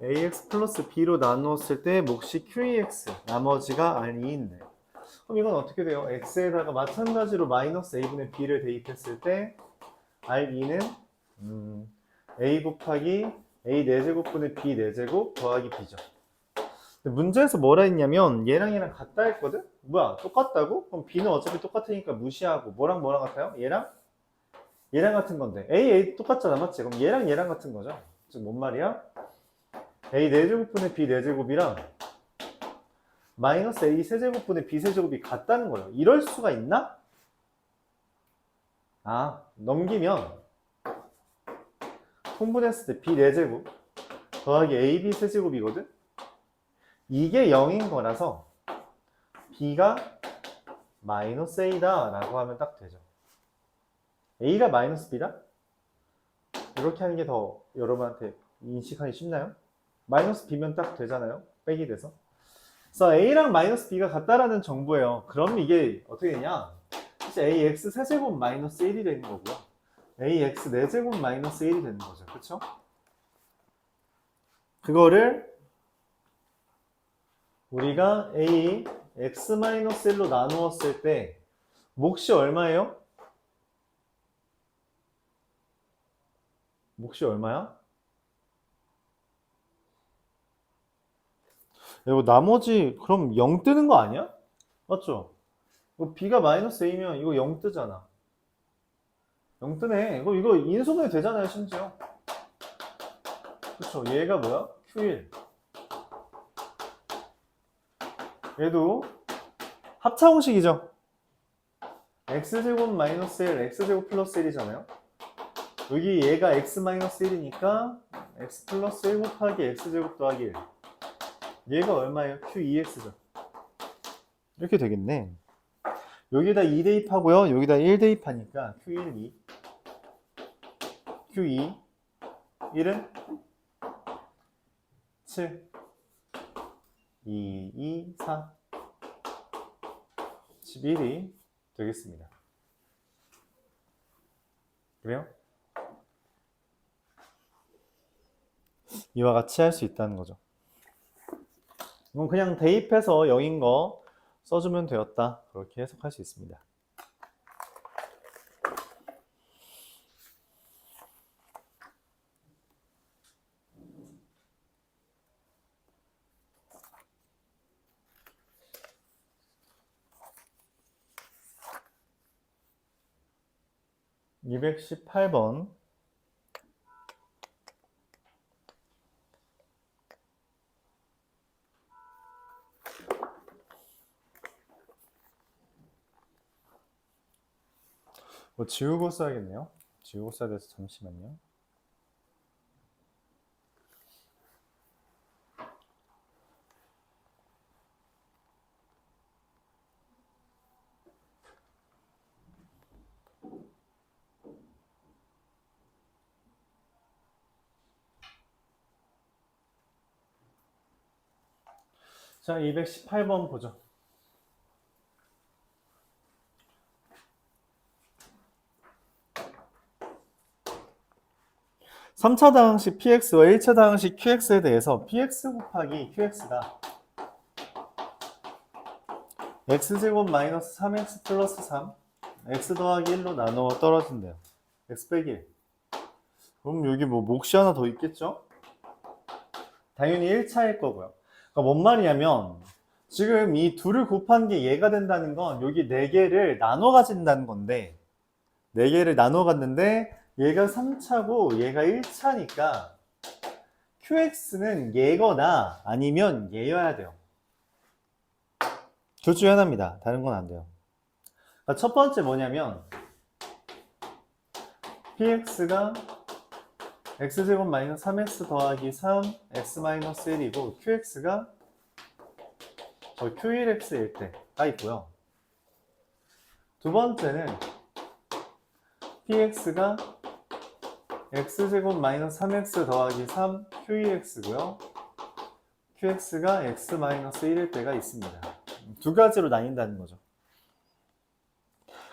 [SPEAKER 1] ax 플러스 b로 나누었을 때 몫이 qex 나머지가 r2인데 그럼 이건 어떻게 돼요? x에다가 마찬가지로 마이너스 a분의 b를 대입했을 때 r2는 a 곱하기 a 4제곱분의 b 4제곱 더하기 b죠. 문제에서 뭐라 했냐면 얘랑 얘랑 같다 했거든? 뭐야 똑같다고? 그럼 b는 어차피 똑같으니까 무시하고 뭐랑 같아요? 얘랑 같은 건데 a 똑같잖아 맞지? 그럼 얘랑 같은 거죠. 즉 뭔 말이야? a 4제곱분의 b 4제곱이랑 마이너스 a 세제곱분의 b 세제곱이 같다는 거예요. 이럴 수가 있나? 넘기면 통분했을 때 b 4제곱 더하기 ab 세제곱이거든? 이게 0인 거라서 b가 마이너스 a다 라고 하면 딱 되죠. a가 마이너스 b다? 이렇게 하는 게 더 여러분한테 인식하기 쉽나요? 마이너스 b면 딱 되잖아요. 빼기 돼서. 그래서 a랑 마이너스 b가 같다라는 정보예요. 그럼 이게 어떻게 되냐? 이제 ax 세제곱 마이너스 1이 되는 거고요. ax 4제곱 마이너스 1이 되는 거죠. 그쵸? 그거를 우리가 a x-1로 나누었을 때 몫이 얼마예요? 몫이 얼마야? 이거 나머지 그럼 0 뜨는 거 아니야? 맞죠? 이거 b가 마이너스 a면 이거 0 뜨잖아. 0 뜨네. 이거 인수분해 되잖아요 심지어. 그쵸? 얘가 뭐야? q1. 얘도 합차공식이죠. x제곱 마이너스 1, x제곱 플러스 1이잖아요. 여기 얘가 x 마이너스 1이니까 x 플러스 1 곱하기 x제곱 더하기 1. 얘가 얼마예요? q2x죠. 이렇게 되겠네. 여기다 2 대입하고요. 여기다 1 대입하니까 q1, 2. q2, 1은 7. 2, 2, 4. 11이 되겠습니다. 그래요? 이와 같이 할 수 있다는 거죠. 이건 그냥 대입해서 0인 거 써주면 되었다. 그렇게 해석할 수 있습니다. (218번) 지우고 써야겠네요. 지우고 써야 돼서 잠시만요. 자, 218번 보죠. (3차) 다항식 px와 (1차) 다항식 qx에 대해서 px 곱하기 qx가 x제곱 마이너스 3x 플러스 3 x 더하기 1로 나누어 떨어진대요. x 빼기 1. 그럼 여기 뭐 몫이 하나 더 있겠죠? 당연히 1차일 거고요. 그러니까 뭔 말이냐면 지금 이 둘을 곱한 게 얘가 된다는 건 여기 4개를 나눠 가진다는 건데 4개를 나눠 갔는데 얘가 3차고 얘가 1차니까 qx는 얘거나 아니면 얘여야 돼요. 둘 중에 하나입니다. 다른 건 안 돼요. 그러니까 첫 번째 뭐냐면 px가 x제곱 마이너스 3x 더하기 3 x 마이너스 1이고 qx가 Q1x일 때가 있고요. 두 번째는 px가 x제곱 마이너스 3x 더하기 3 q2x고요. qx가 x 마이너스 1일 때가 있습니다. 두 가지로 나뉜다는 거죠.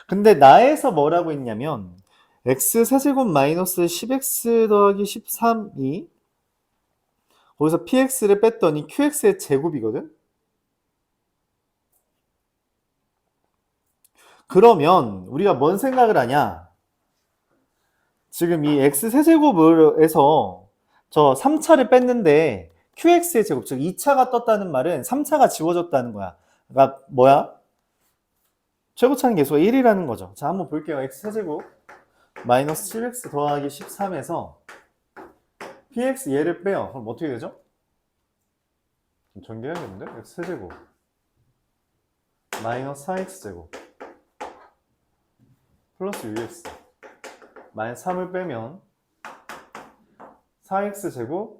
[SPEAKER 1] 근데 나에서 뭐라고 했냐면 x 세제곱 마이너스 10x 더하기 13이 거기서 px를 뺐더니 qx의 제곱이거든? 그러면 우리가 뭔 생각을 하냐? 지금 이 x 세제곱에서 저 3차를 뺐는데 qx의 제곱, 즉 2차가 떴다는 말은 3차가 지워졌다는 거야. 그러니까 뭐야? 최고차는 계수가 1이라는 거죠. 자, 한번 볼게요. x 세제곱 마이너스 7x 더하기 13에서 px 얘를 빼요. 그럼 어떻게 되죠? 좀 전개해야겠는데? x 세제곱 마이너스 4x제곱 플러스 6x 마이너스 3을 빼면 4x제곱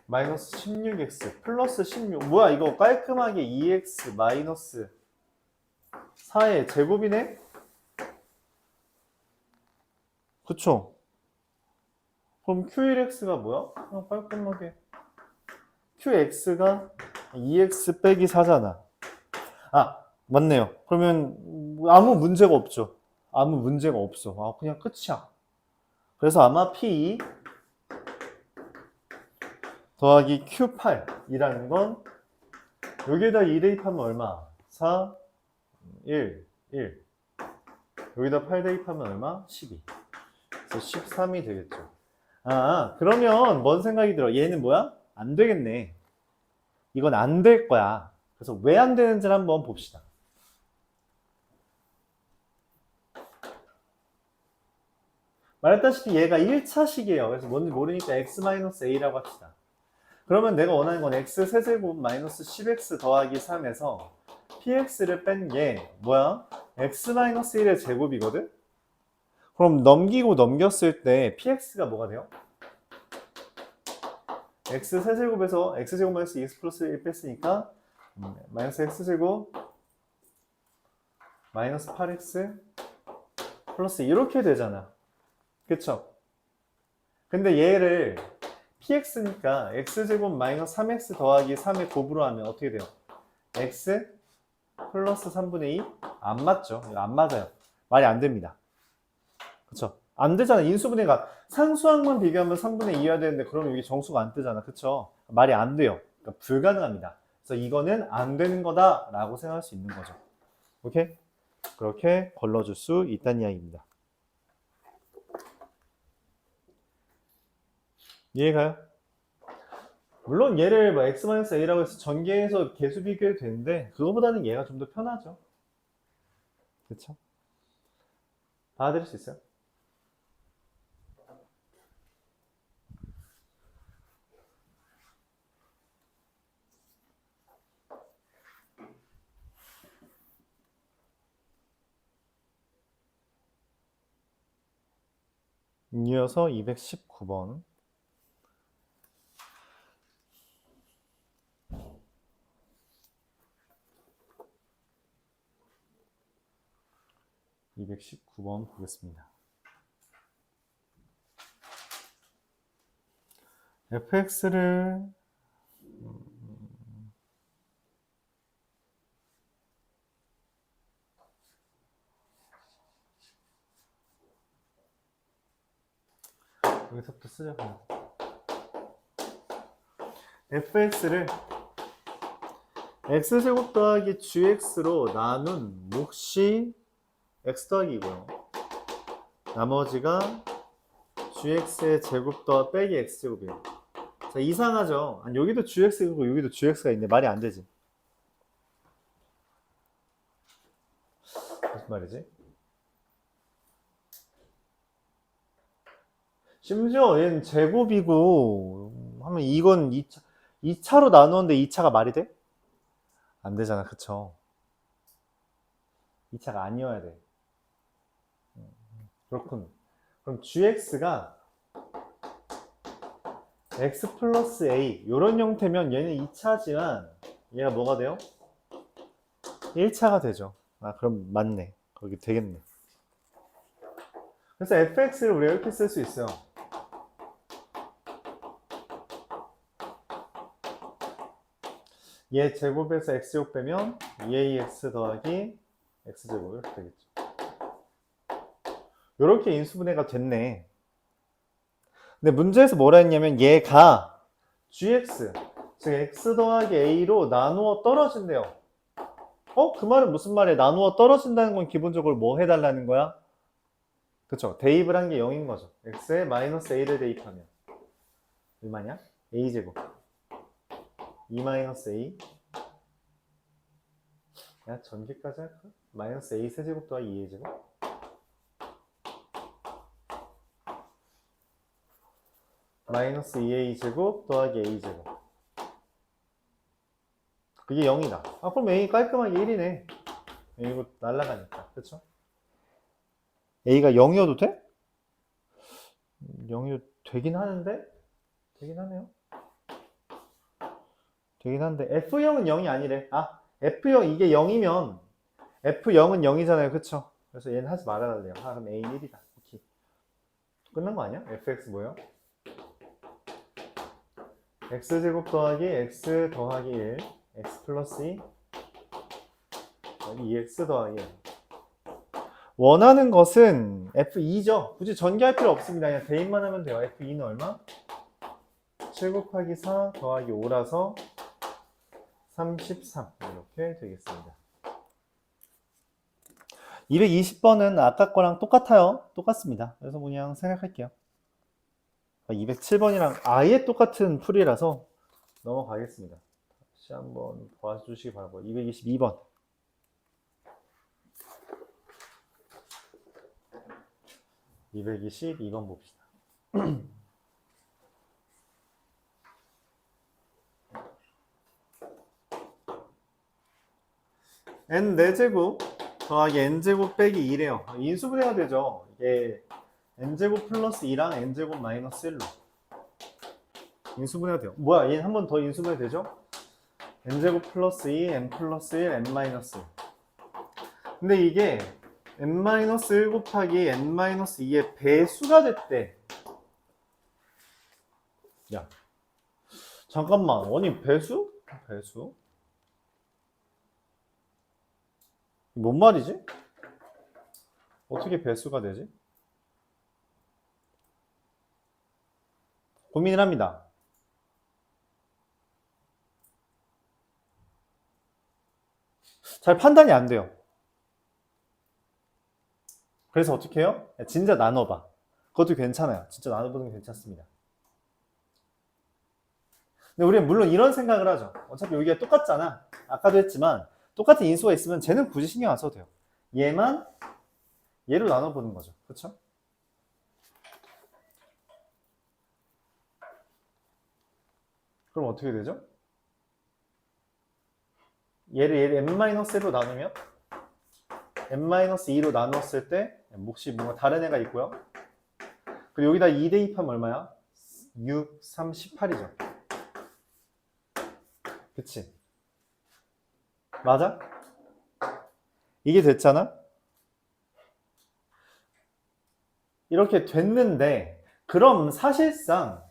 [SPEAKER 1] 마이너스 16x 플러스 16 뭐야 이거 깔끔하게 2x 마이너스 4의 제곱이네? 그쵸? 그럼 Q1x가 뭐야? 그냥 깔끔하게 QX가 2x 빼기 4잖아. 아 맞네요. 그러면 아무 문제가 없죠. 아무 문제가 없어. 아 그냥 끝이야. 그래서 아마 P 더하기 Q8이라는 건 여기에다 2 대입하면 얼마? 4, 1, 1 여기다 8 대입하면 얼마? 12 그래서 13이 되겠죠. 아 그러면 뭔 생각이 들어? 얘는 뭐야? 안 되겠네. 이건 안 될 거야. 그래서 왜 안 되는지를 한번 봅시다. 말했다시피 얘가 1차식이에요. 그래서 뭔지 모르니까 x-a라고 합시다. 그러면 내가 원하는 건 x 세제곱 마이너스 10x 더하기 3에서 px를 뺀 게 뭐야? x-1의 제곱이거든? 그럼 넘기고 넘겼을 때 px가 뭐가 돼요? x 세제곱에서 x제곱 마이너스 2x 플러스 1 뺐으니까 마이너스 x제곱 마이너스 8x 플러스 이렇게 되잖아. 그쵸? 근데 얘를 px니까 x제곱 마이너스 3x 더하기 3의 곱으로 하면 어떻게 돼요? x 플러스 3분의 2? 안 맞죠? 이거 안 맞아요. 말이 안 됩니다. 그쵸? 안 되잖아. 인수분해가 상수항만 비교하면 3분의 2여야 되는데 그러면 여기 정수가 안 뜨잖아. 그쵸? 말이 안 돼요. 그러니까 불가능합니다. 그래서 이거는 안 되는 거다 라고 생각할 수 있는 거죠. 오케이? 그렇게 걸러줄 수 있다는 이야기입니다. 이해가요? 물론 얘를 뭐 x-a라고 해서 전개해서 계수 비교해도 되는데 그거보다는 얘가 좀 더 편하죠. 그쵸? 받아들일 수 있어요? 이어서 219번. 보겠습니다. fx를 여기서부터 쓰자. fx를 x제곱 더하기 gx로 나눈 몫이 x 더하기고요. 나머지가 gx의 제곱 더하기 빼기 x제곱이에요. 자, 이상하죠? 아니, 여기도 gx가 있고 여기도 gx가 있네. 말이 안 되지. 무슨 말이지? 심지어 얘는 제곱이고 하면 이건 2차로 나누는데 2차가 말이 돼? 안 되잖아. 그쵸? 2차가 아니어야 돼. 그렇군. 그럼 gx가 x 플러스 a 이런 형태면 얘는 2차지만 얘가 뭐가 돼요? 1차가 되죠. 아, 그럼 맞네. 거기 되겠네. 그래서 fx를 우리가 이렇게 쓸 수 있어요. 얘 제곱에서 x제곱 빼면 2ax 더하기 x제곱 이렇게 되겠죠. 이렇게 인수분해가 됐네. 근데 문제에서 뭐라 했냐면 얘가 gx, 즉 x 더하기 a로 나누어 떨어진대요. 그 말은 무슨 말이야? 나누어 떨어진다는 건 기본적으로 뭐 해달라는 거야? 그쵸? 대입을 한 게 0인 거죠. x에 마이너스 a를 대입하면 얼마냐? a제곱 2 마이너스 a. 야, 전개까지 할까? 마이너스 a 세제곱 더하기 2a 제곱. 마이너스 2a 제곱 더하기 a 제곱. 그게 0이다. 아, 그럼 a 깔끔하게 1이네. 이거 날라가니까. 그쵸? a가 0이어도 돼? 0이어도 되긴 하는데? 되긴 하네요. 되긴 한데 F0은 0이 아니래. 아, F0 이게 0이면 F0은 0이잖아요. 그쵸? 그래서 얘는 하지 말아달래요. 아, 그럼 A는 1이다. 오케이. 끝난 거 아니야? fx 뭐예요? x제곱 더하기 x 더하기 1 x 플러스 2 2x 더하기 1. 원하는 것은 F2죠. 굳이 전개할 필요 없습니다. 그냥 대입만 하면 돼요. F2는 얼마? 7 곱하기 4 더하기 5라서 33 이렇게 되겠습니다. 220번은 아까 거랑 똑같아요. 똑같습니다. 그래서 그냥 생각할게요. 207번이랑 아예 똑같은 풀이라서 넘어가겠습니다. 다시 한번 봐주시기 바라고. 222번. (222번) 봅시다. n 4제곱 더하기 n제곱 빼기 2래요. 인수분해가 되죠. 이게 n제곱 플러스 2랑 n제곱 마이너스 1로 인수분해가 돼요. 뭐야, 얘는 한 번 더 인수분해 되죠? n제곱 플러스 2, n 플러스 1, n 마이너스 1. 근데 이게 n 마이너스 1 곱하기 n 마이너스 2의 배수가 됐대. 야, 잠깐만. 아니, 배수? 배수? 뭔 말이지? 어떻게 배수가 되지? 고민을 합니다. 잘 판단이 안 돼요. 그래서 어떻게 해요? 진짜 나눠봐. 그것도 괜찮아요. 진짜 나눠보는 게 괜찮습니다. 근데 우리는 물론 이런 생각을 하죠. 어차피 여기가 똑같잖아. 아까도 했지만 똑같은 인수가 있으면 쟤는 굳이 신경 안 써도 돼요. 얘만 얘로 나눠보는 거죠. 그렇죠? 그럼 어떻게 되죠? 얘를 n-1로 나누면 n-2로 나눴을 때 몫이 뭔가 다른 애가 있고요. 그리고 여기다 2 대입하면 얼마야? 6, 3, 18이죠. 그치? 맞아? 이게 됐잖아? 이렇게 됐는데 그럼 사실상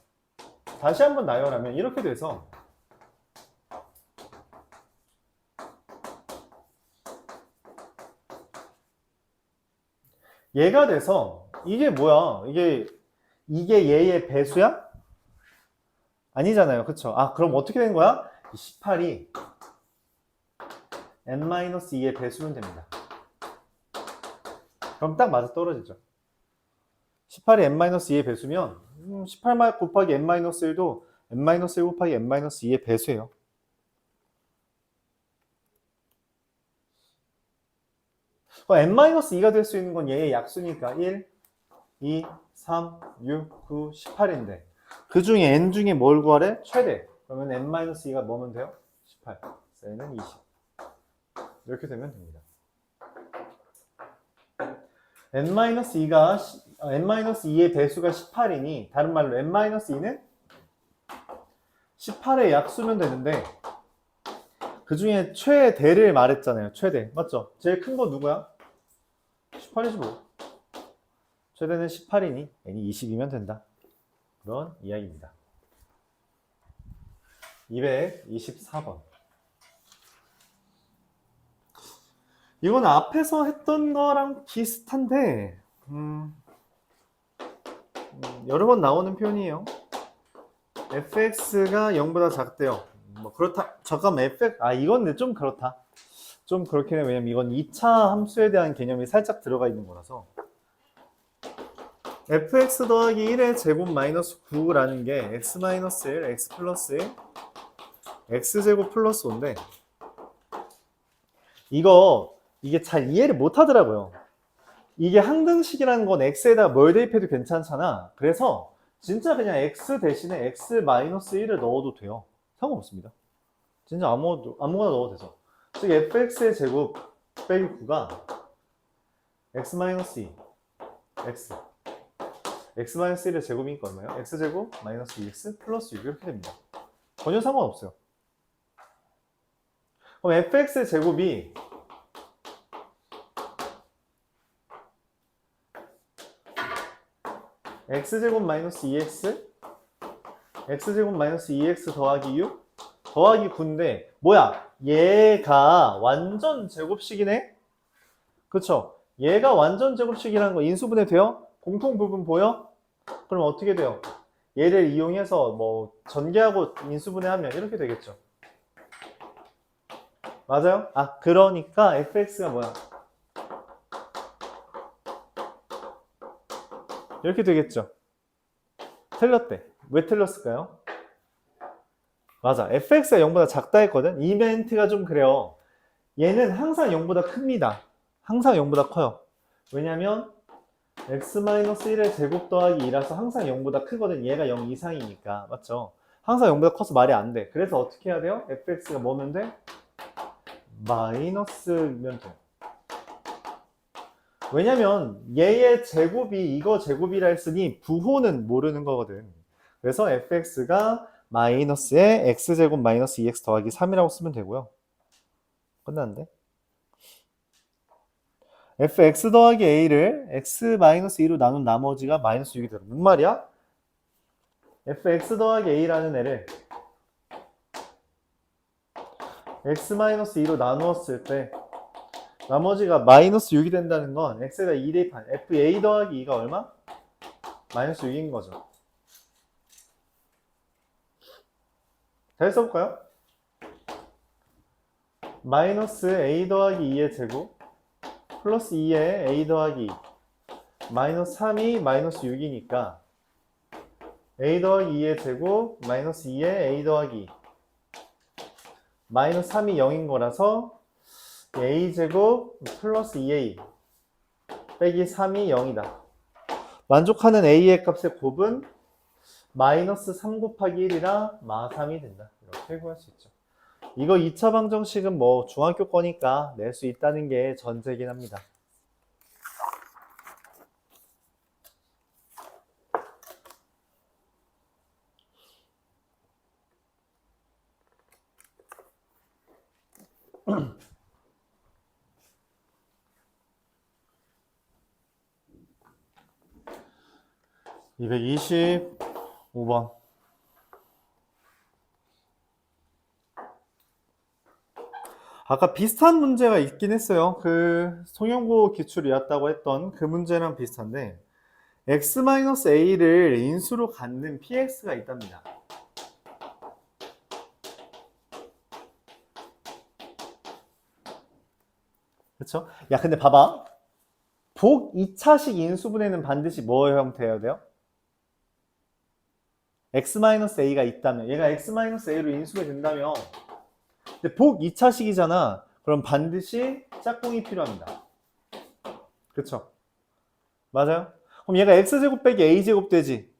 [SPEAKER 1] 다시 한번 나열하면 이렇게 돼서 얘가 돼서 이게 뭐야? 이게 얘의 배수야? 아니잖아요. 그쵸? 아, 그럼 어떻게 된 거야? 18이 n-2의 배수는 됩니다. 그럼 딱 맞아 떨어지죠. 18이 n-2의 배수면 18 곱하기 n-1도 n-1 곱하기 n-2의 배수예요. n-2가 될 수 있는 건 얘의 약수니까 1, 2, 3, 6, 9, 18인데 그 중에 n 중에 뭘 구하래? 최대. 그러면 n-2가 뭐면 돼요? 18. n은 20. 이렇게 되면 됩니다. n-2의 배수가 18이니 다른 말로 n-2는 18의 약수면 되는데 그 중에 최대를 말했잖아요. 최대. 맞죠? 제일 큰 거 누구야? 18이지 뭐. 최대는 18이니 n이 20이면 된다. 그런 이야기입니다. 224번. 이건 앞에서 했던 거랑 비슷한데 여러 번 나오는 표현이에요. fx가 0보다 작대요. 뭐 그렇다. 잠깐만 이건 좀 그렇다. 좀 그렇긴 해. 왜냐면 이건 2차 함수에 대한 개념이 살짝 들어가 있는 거라서. fx 더하기 1의 제곱 마이너스 9라는 게 x 마이너스 1, x 플러스 1, x제곱 플러스 5인데 이게 잘 이해를 못 하더라고요. 이게 항등식이라는 건 x에다 뭘 대입해도 괜찮잖아. 그래서 진짜 그냥 x 대신에 x 마이너스 1을 넣어도 돼요. 상관없습니다. 진짜 아무거나 넣어도 되죠. 즉 fx의 제곱 빼기 9가 x 마이너스 2 x 마이너스 1의 제곱이니까 얼마예요? x제곱 마이너스 2x 플러스 6 이렇게 됩니다. 전혀 상관없어요. 그럼 fx의 제곱이 x제곱 마이너스 2x x제곱 마이너스 2x 더하기 6 더하기 9인데 뭐야? 얘가 완전 제곱식이네? 그쵸? 얘가 완전 제곱식이라는 거 인수분해 돼요? 공통 부분 보여? 그럼 어떻게 돼요? 얘를 이용해서 뭐 전개하고 인수분해하면 이렇게 되겠죠. 맞아요? 그러니까 fx가 뭐야? 이렇게 되겠죠. 틀렸대. 왜 틀렸을까요? 맞아. fx가 0보다 작다 했거든. 이 멘트가 좀 그래요. 얘는 항상 0보다 큽니다. 항상 0보다 커요. 왜냐면 x-1의 제곱 더하기 2라서 항상 0보다 크거든. 얘가 0 이상이니까. 맞죠? 항상 0보다 커서 말이 안 돼. 그래서 어떻게 해야 돼요? fx가 뭐면 돼? 마이너스면 돼. 왜냐면 얘의 제곱이 이거 제곱이라 했으니 부호는 모르는 거거든. 그래서 fx가 마이너스에 x제곱 마이너스 2x 더하기 3이라고 쓰면 되고요. 끝났는데? fx 더하기 a를 x 마이너스 2로 나눈 나머지가 마이너스 6이 되는 무슨 말이야? fx 더하기 a라는 애를 x 마이너스 2로 나누었을 때 나머지가 마이너스 6이 된다는 건 x에다 2 대입한 fa 더하기 2가 얼마? 마이너스 6인 거죠. 잘 써볼까요? 마이너스 a 더하기 2의 제곱 플러스 2의 a 더하기 2 마이너스 3이 마이너스 6이니까 a 더하기 2의 제곱 마이너스 2의 a 더하기 2 마이너스 3이 0인 거라서 a제곱 플러스 2a 빼기 3이 0이다. 만족하는 a의 값의 곱은 마이너스 3 곱하기 1이라 마 3이 된다. 이렇게 구할 수 있죠. 이거 2차 방정식은 뭐 중학교 거니까 낼 수 있다는 게 전제긴 합니다. (225번) 아까 비슷한 문제가 있긴 했어요. 그 송영고 기출이었다고 했던 그 문제랑 비슷한데 x-a를 인수로 갖는 px가 있답니다. 그쵸? 야 근데 봐봐. 복 2차식 인수분해는 반드시 뭐의 형태여야 돼요? x-a가 있다면 얘가 x-a로 인수가 된다면 근데 복 2차식이잖아. 그럼 반드시 짝꿍이 필요합니다. 그쵸? 맞아요? 그럼 얘가 x제곱 빼기 a제곱 되지?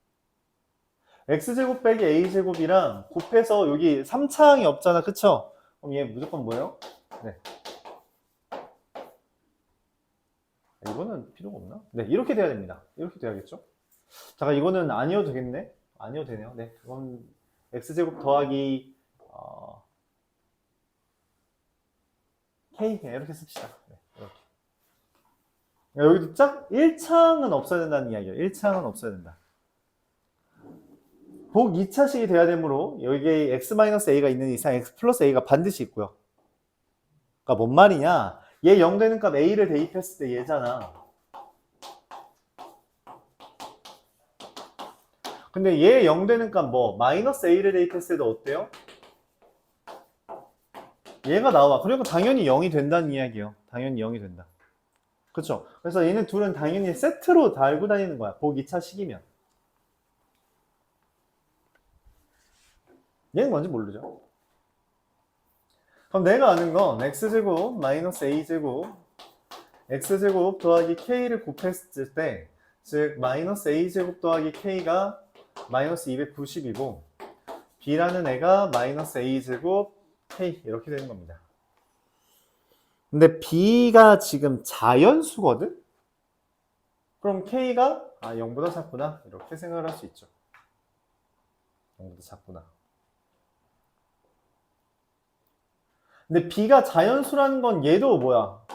[SPEAKER 1] x제곱 빼기 a제곱이랑 곱해서 여기 3차항이 없잖아. 그쵸? 그럼 얘 무조건 뭐예요? 네. 이거는 필요가 없나? 네, 이렇게 돼야 됩니다. 이렇게 돼야겠죠? 잠깐 이거는 아니어도 되겠네? 아니어도 되네요. 네, 그건 x제곱 더하기 K 그냥 이렇게 씁시다. 네, 이렇게. 여기도 짝 1창은 없어야 된다는 이야기예요. 1창은 없어야 된다. 복 2차식이 돼야 되므로 여기에 x-a가 있는 이상 x 플러스 a가 반드시 있고요. 그러니까 뭔 말이냐? 얘 0 되는 값 a를 대입했을 때 얘잖아. 근데 얘 0 되는 값 뭐 마이너스 a를 대입했을 때도 어때요? 얘가 나와. 그러니까 당연히 0이 된다는 이야기예요. 당연히 0이 된다. 그렇죠? 그래서 얘는 둘은 당연히 세트로 달고 다니는 거야. 복 2차식이면. 얘는 뭔지 모르죠. 그럼 내가 아는 건 x제곱 마이너스 a제곱 x제곱 더하기 k를 곱했을 때 즉 마이너스 a제곱 더하기 k가 마이너스 290이고 b라는 애가 마이너스 a제곱 k 이렇게 되는 겁니다. 근데 b가 지금 자연수거든? 그럼 k가 0보다 작구나 이렇게 생각을 할 수 있죠. 0보다 작구나. 근데 b가 자연수라는 건 얘도 뭐야?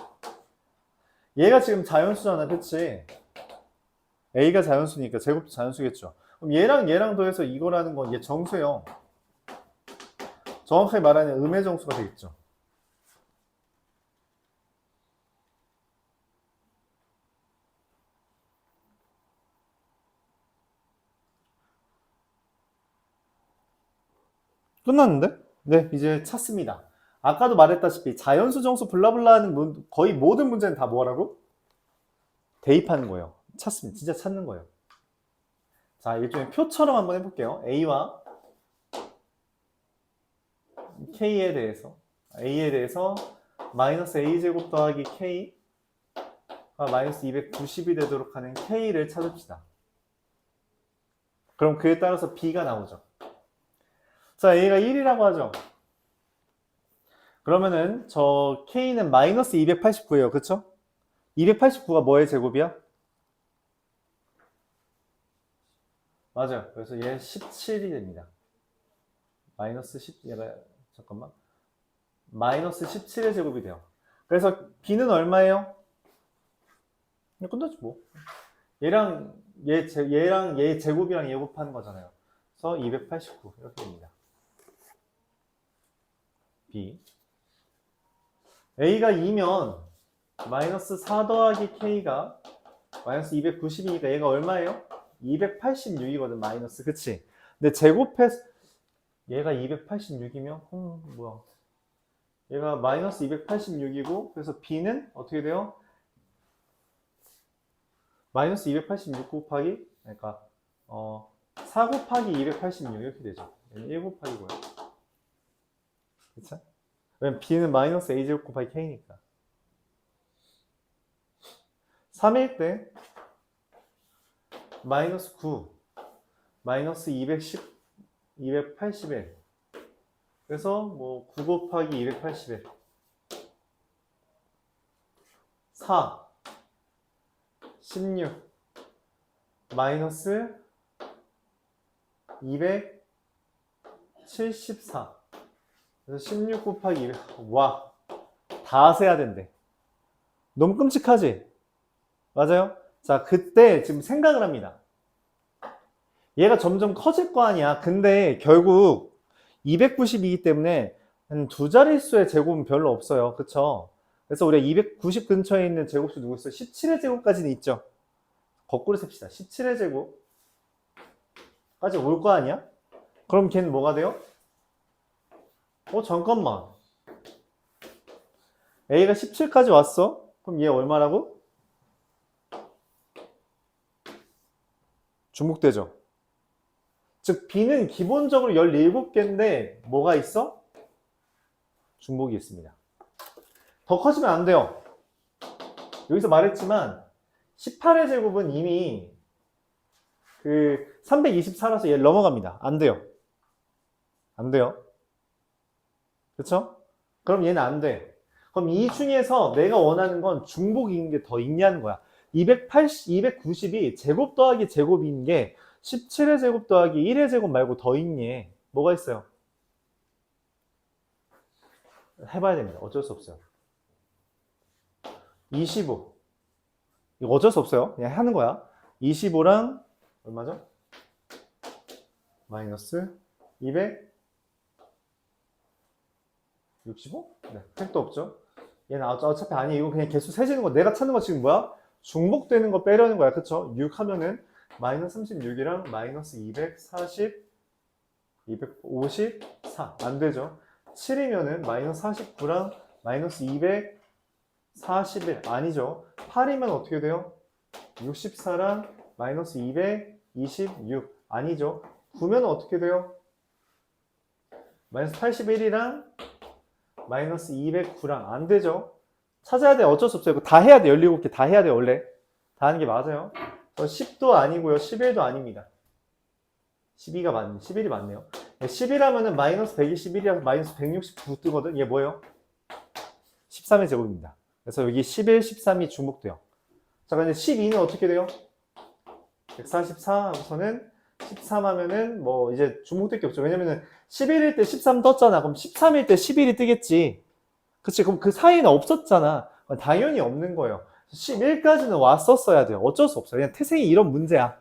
[SPEAKER 1] 얘가 지금 자연수잖아, 그치? a가 자연수니까 제곱도 자연수겠죠. 그럼 얘랑 더해서 이거라는 건 얘 정수예요. 정확하게 말하면 음의 정수가 되겠죠. 끝났는데? 네, 이제 찾습니다. 아까도 말했다시피 자연수, 정수, 블라블라 하는 거의 모든 문제는 다 뭐라고? 대입하는 거예요. 찾습니다. 진짜 찾는 거예요. 자, 일종의 표처럼 한번 해볼게요. A와 K에 대해서 A에 대해서 마이너스 A제곱 더하기 K가 마이너스 290이 되도록 하는 K를 찾읍시다. 그럼 그에 따라서 B가 나오죠. 자, A가 1이라고 하죠. 그러면은 저 K는 마이너스 289예요. 그쵸? 289가 뭐의 제곱이야? 맞아요. 그래서 얘 17이 됩니다. 마이너스 10, 얘가, 잠깐만. 마이너스 17의 제곱이 돼요. 그래서 B는 얼마예요? 끝났지 뭐. 얘랑 얘 제곱이랑 얘 곱하는 거잖아요. 그래서 289 이렇게 됩니다. B. A가 2면 마이너스 4 더하기 K가 마이너스 290이니까 얘가 얼마예요? 286이거든, 마이너스. 그치? 근데 제곱해서 얘가 286이면 뭐야? 얘가 마이너스 286이고 그래서 B는 어떻게 돼요? 마이너스 286 곱하기 그러니까 4 곱하기 286 이렇게 되죠. 얘는 1 곱하기고요. 그쵸? 왜냐면 B는 마이너스 A제곱 곱하기 K니까. 3일 때 마이너스 9 마이너스 210 281 그래서 뭐 9 곱하기 281 4 16 마이너스 274 그래서 16 곱하기 200 와, 다 세야 된대. 너무 끔찍하지? 맞아요? 자, 그때 지금 생각을 합니다. 얘가 점점 커질 거 아니야. 근데 결국 290이기 때문에 한 두 자릿수의 제곱은 별로 없어요. 그쵸? 그래서 우리가 290 근처에 있는 제곱수 누구 있어? 17의 제곱까지는 있죠. 거꾸로 셉시다. 17의 제곱까지 올 거 아니야? 그럼 걔는 뭐가 돼요? 잠깐만. A가 17까지 왔어? 그럼 얘 얼마라고? 중복되죠. 즉 B는 기본적으로 17개인데 뭐가 있어? 중복이 있습니다. 더 커지면 안 돼요. 여기서 말했지만 18의 제곱은 이미 그 324라서 얘를 넘어갑니다. 안 돼요. 안 돼요. 그쵸? 그럼 얘는 안 돼. 그럼 이 중에서 내가 원하는 건 중복인 게 더 있냐는 거야. 290이 제곱 더하기 제곱인 게 17의 제곱 더하기 1의 제곱 말고 더 있니? 뭐가 있어요? 해봐야 됩니다. 어쩔 수 없어요. 25. 이거 어쩔 수 없어요. 그냥 하는 거야. 25랑 얼마죠? 마이너스 265? 네, 택도 없죠. 얘는 어차피 아니 이거 그냥 개수 세지는 거 내가 찾는 거 지금 뭐야? 중복되는 거 빼려는 거야. 그쵸? 6 하면은 마이너스 36이랑 마이너스 240, 254. 안 되죠. 7이면은 마이너스 49랑 마이너스 241. 아니죠. 8이면 어떻게 돼요? 64랑 마이너스 226. 아니죠. 9면 어떻게 돼요? 마이너스 81이랑 마이너스 209랑 안 되죠. 찾아야 돼. 어쩔 수 없어요. 이거 다 해야 돼. 17개 다 해야 돼. 원래 다 하는 게 맞아요. 10도 아니고요. 11도 아닙니다. 12가 맞네. 11이 맞네요. 10이라면은 마이너스 121이랑 마이너스 169 뜨거든. 얘 뭐예요? 13의 제곱입니다. 그래서 여기 11, 13이 중복돼요. 자, 근데 12는 어떻게 돼요? 144 하고서는 13 하면은 뭐 이제 중복될 게 없죠. 왜냐면은 11일 때 13 떴잖아. 그럼 13일 때 11이 뜨겠지. 그치? 그럼 그 사이는 없었잖아. 당연히 없는 거예요. 11까지는 왔었어야 돼요. 어쩔 수 없어요. 그냥 태생이 이런 문제야.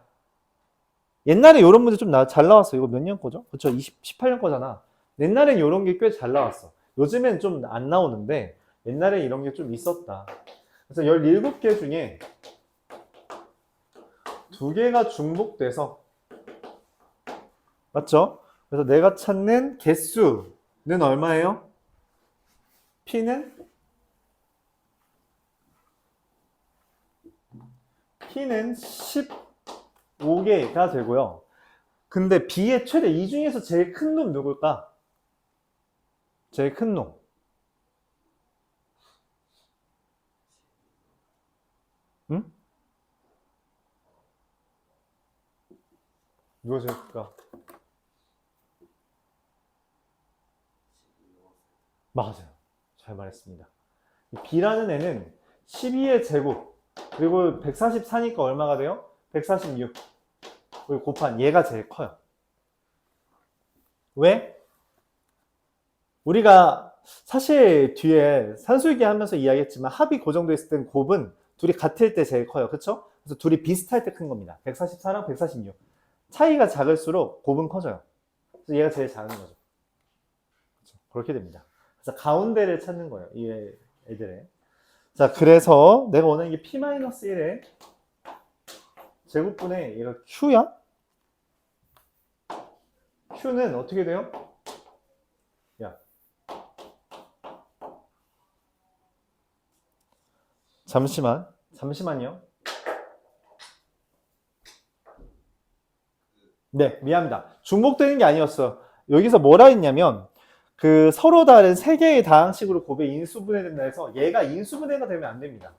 [SPEAKER 1] 옛날에 이런 문제 좀 잘 나왔어. 이거 몇 년 거죠? 그쵸? 18년 거잖아. 옛날엔 이런 게 꽤 잘 나왔어. 요즘엔 좀 안 나오는데 옛날에 이런 게 좀 있었다. 그래서 17개 중에 2개가 중복돼서 맞죠? 그래서 내가 찾는 개수는 얼마예요? P는 15개가 되고요. 근데 B의 최대 이 중에서 제일 큰 놈 누굴까? 제일 큰 놈. 응? 누가 제일 클까? 맞아요. 잘 말했습니다. B라는 애는 12의 제곱 그리고 144니까 얼마가 돼요? 146 그리고 곱한 얘가 제일 커요. 왜? 우리가 사실 뒤에 산술기 하면서 이야기했지만 합이 고정되어 있을 땐 곱은 둘이 같을 때 제일 커요. 그쵸? 그래서 둘이 비슷할 때 큰 겁니다. 144랑 146 차이가 작을수록 곱은 커져요. 그래서 얘가 제일 작은 거죠. 그쵸? 그렇게 됩니다. 그래서 가운데를 찾는 거예요. 이 애들의. 자, 그래서 내가 원하는 게 P-1의 제곱분의 얘가 Q야? Q는 어떻게 돼요? 야, 잠시만요. 네, 미안합니다. 중복되는 게 아니었어. 여기서 뭐라 했냐면 그 서로 다른 세 개의 다항식으로 곱의 인수분해 된다 해서 얘가 인수분해가 되면 안 됩니다.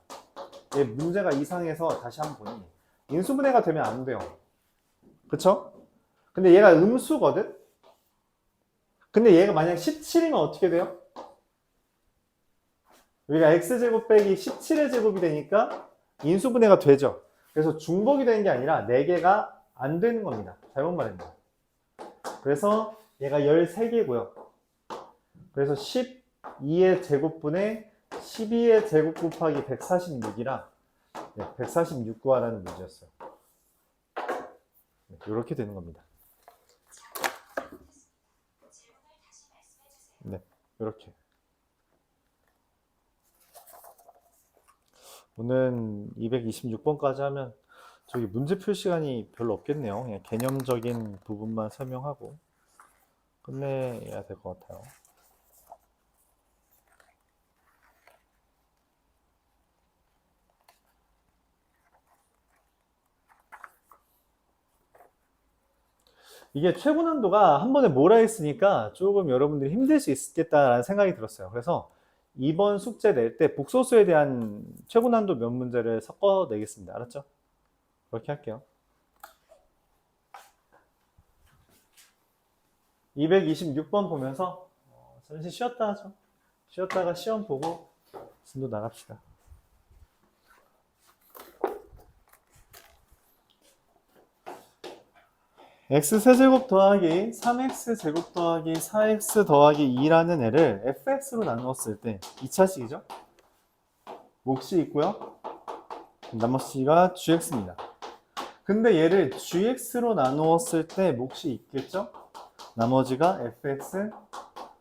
[SPEAKER 1] 얘 문제가 이상해서 다시 한번 보니 인수분해가 되면 안 돼요. 그쵸? 근데 얘가 음수거든? 근데 얘가 만약 17이면 어떻게 돼요? 여기가 x제곱 빼기 17의 제곱이 되니까 인수분해가 되죠. 그래서 중복이 되는 게 아니라 4개가 안 되는 겁니다. 잘못 말했네요. 그래서 얘가 13개고요. 그래서 12의 제곱분의 12의 제곱 곱하기 146이라 146 구하라는 문제였어요. 이렇게 되는 겁니다. 네, 이렇게. 오늘 226번까지 하면 저기 문제 풀 시간이 별로 없겠네요. 그냥 개념적인 부분만 설명하고 끝내야 될 것 같아요. 이게 최고 난도가 한 번에 몰아있으니까 조금 여러분들이 힘들 수 있겠다라는 생각이 들었어요. 그래서 이번 숙제 낼 때 복소수에 대한 최고 난도 몇 문제를 섞어 내겠습니다. 알았죠? 그렇게 할게요. 226번 보면서 잠시 쉬었다 하죠. 쉬었다가 시험 보고 진도 나갑시다. x세제곱 더하기 3x제곱 더하기 4x 더하기 2라는 애를 fx로 나누었을 때 2차식이죠? 몫이 있고요. 나머지가 gx입니다. 근데 얘를 gx로 나누었을 때 몫이 있겠죠? 나머지가 fx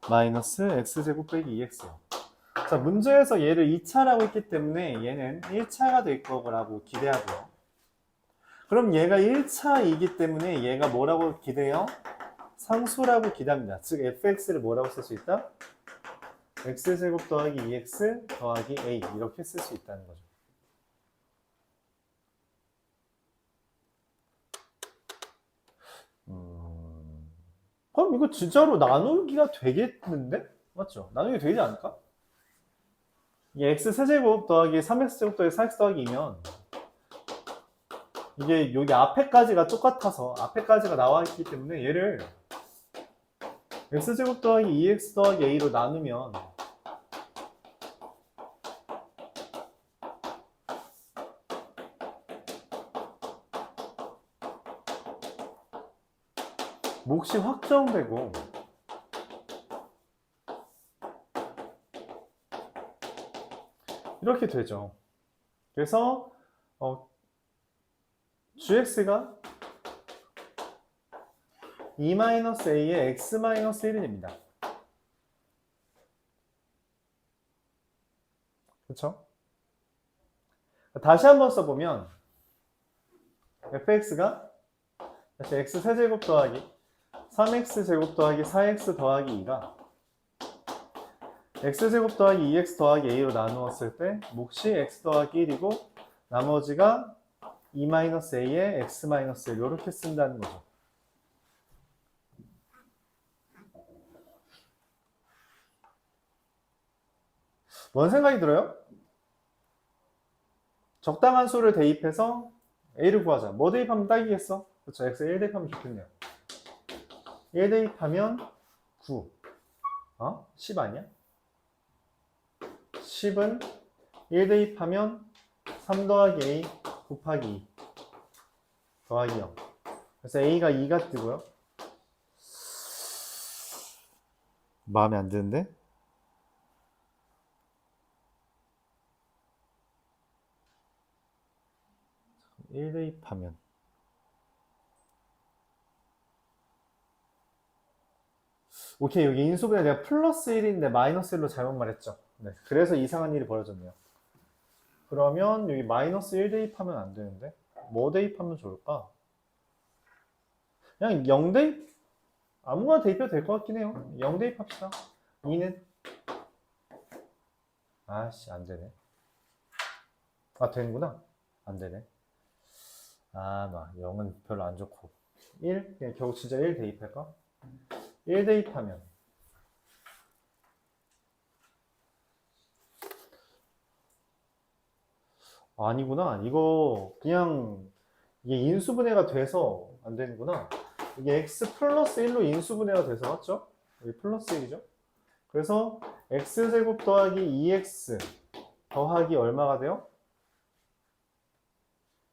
[SPEAKER 1] 마이너스 x제곱 빼기 2x요. 자, 문제에서 얘를 2차라고 했기 때문에 얘는 1차가 될 거라고 기대하고요. 그럼 얘가 1차이기 때문에 얘가 뭐라고 기대해요? 상수라고 기대합니다. 즉 fx를 뭐라고 쓸 수 있다? x제곱 더하기 2x 더하기 a 이렇게 쓸 수 있다는 거죠. 그럼 이거 진짜로 나누기가 되겠는데? 맞죠? 나누기 되지 않을까? 이게 x 세제곱 더하기 3x제곱 더하기 4x 더하기 2면 이게 여기 앞에까지가 똑같아서 앞에까지가 나와 있기 때문에 얘를 x제곱 더하기 2x 더하기 a로 나누면 몫이 확정되고 이렇게 되죠. 그래서 gx가 2-a의 x-1입니다. 그렇죠? 다시 한번 써보면 fx가 다시 x 세제곱 더하기 3x 제곱 더하기 4x 더하기 2가 x제곱 더하기 2x 더하기 a로 나누었을 때 몫이 x 더하기 1이고 나머지가 2-a의 x-1 이렇게 쓴다는 거죠. 뭔 생각이 들어요? 적당한 수를 대입해서 a를 구하자. 뭐 대입하면 딱이겠어? 그렇죠. x 1 대입하면 좋겠네요. 1 대입하면 9. 10 아니야? 10은 1 대입하면 3 더하기 a 곱하기 2 더하기 0. 그래서 a가 2가 뜨고요. 마음에 안 드는데? 1 대입하면 오케이, 여기 인수분해 내가 플러스 1인데 마이너스 1로 잘못 말했죠. 네, 그래서 이상한 일이 벌어졌네요. 그러면 여기 마이너스 1 대입하면 안 되는데 뭐 대입하면 좋을까? 그냥 0 대입? 아무거나 대입해도 될 것 같긴 해요. 0 대입합시다. 2는? 아씨, 안 되네. 아, 되는구나. 안 되네. 나 0은 별로 안 좋고. 1? 그냥 결국 진짜 1 대입할까? 1 대입하면 아니구나. 이거 그냥 이게 인수분해가 돼서 안 되는구나. 이게 x 플러스 1로 인수분해가 돼서 맞죠? 여기 플러스 1이죠? 그래서 x제곱 더하기 2x 더하기 얼마가 돼요?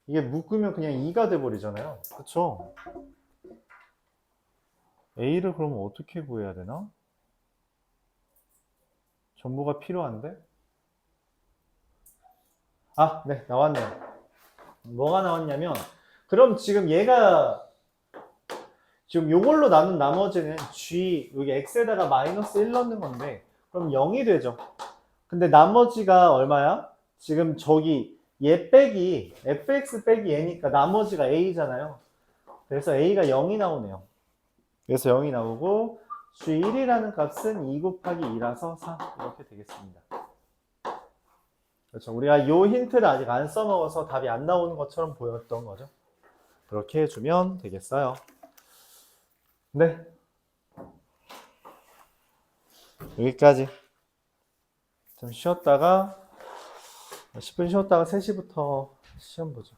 [SPEAKER 1] 이게 묶으면 그냥 2가 돼버리잖아요. 그쵸? a를 그러면 어떻게 구해야 되나? 정보가 필요한데? 네, 나왔네요. 뭐가 나왔냐면, 그럼 지금 얘가, 지금 요걸로 나눈 나머지는 g, 여기 x에다가 마이너스 1 넣는 건데, 그럼 0이 되죠. 근데 나머지가 얼마야? 지금 저기, 얘 빼기, fx 빼기 얘니까 나머지가 a잖아요. 그래서 a가 0이 나오네요. 그래서 0이 나오고, g1이라는 값은 2 곱하기 2라서 4. 이렇게 되겠습니다. 그렇죠. 우리가 요 힌트를 아직 안 써먹어서 답이 안 나오는 것처럼 보였던 거죠. 그렇게 해주면 되겠어요. 네. 여기까지. 좀 쉬었다가, 10분 쉬었다가 3시부터 시험 보죠.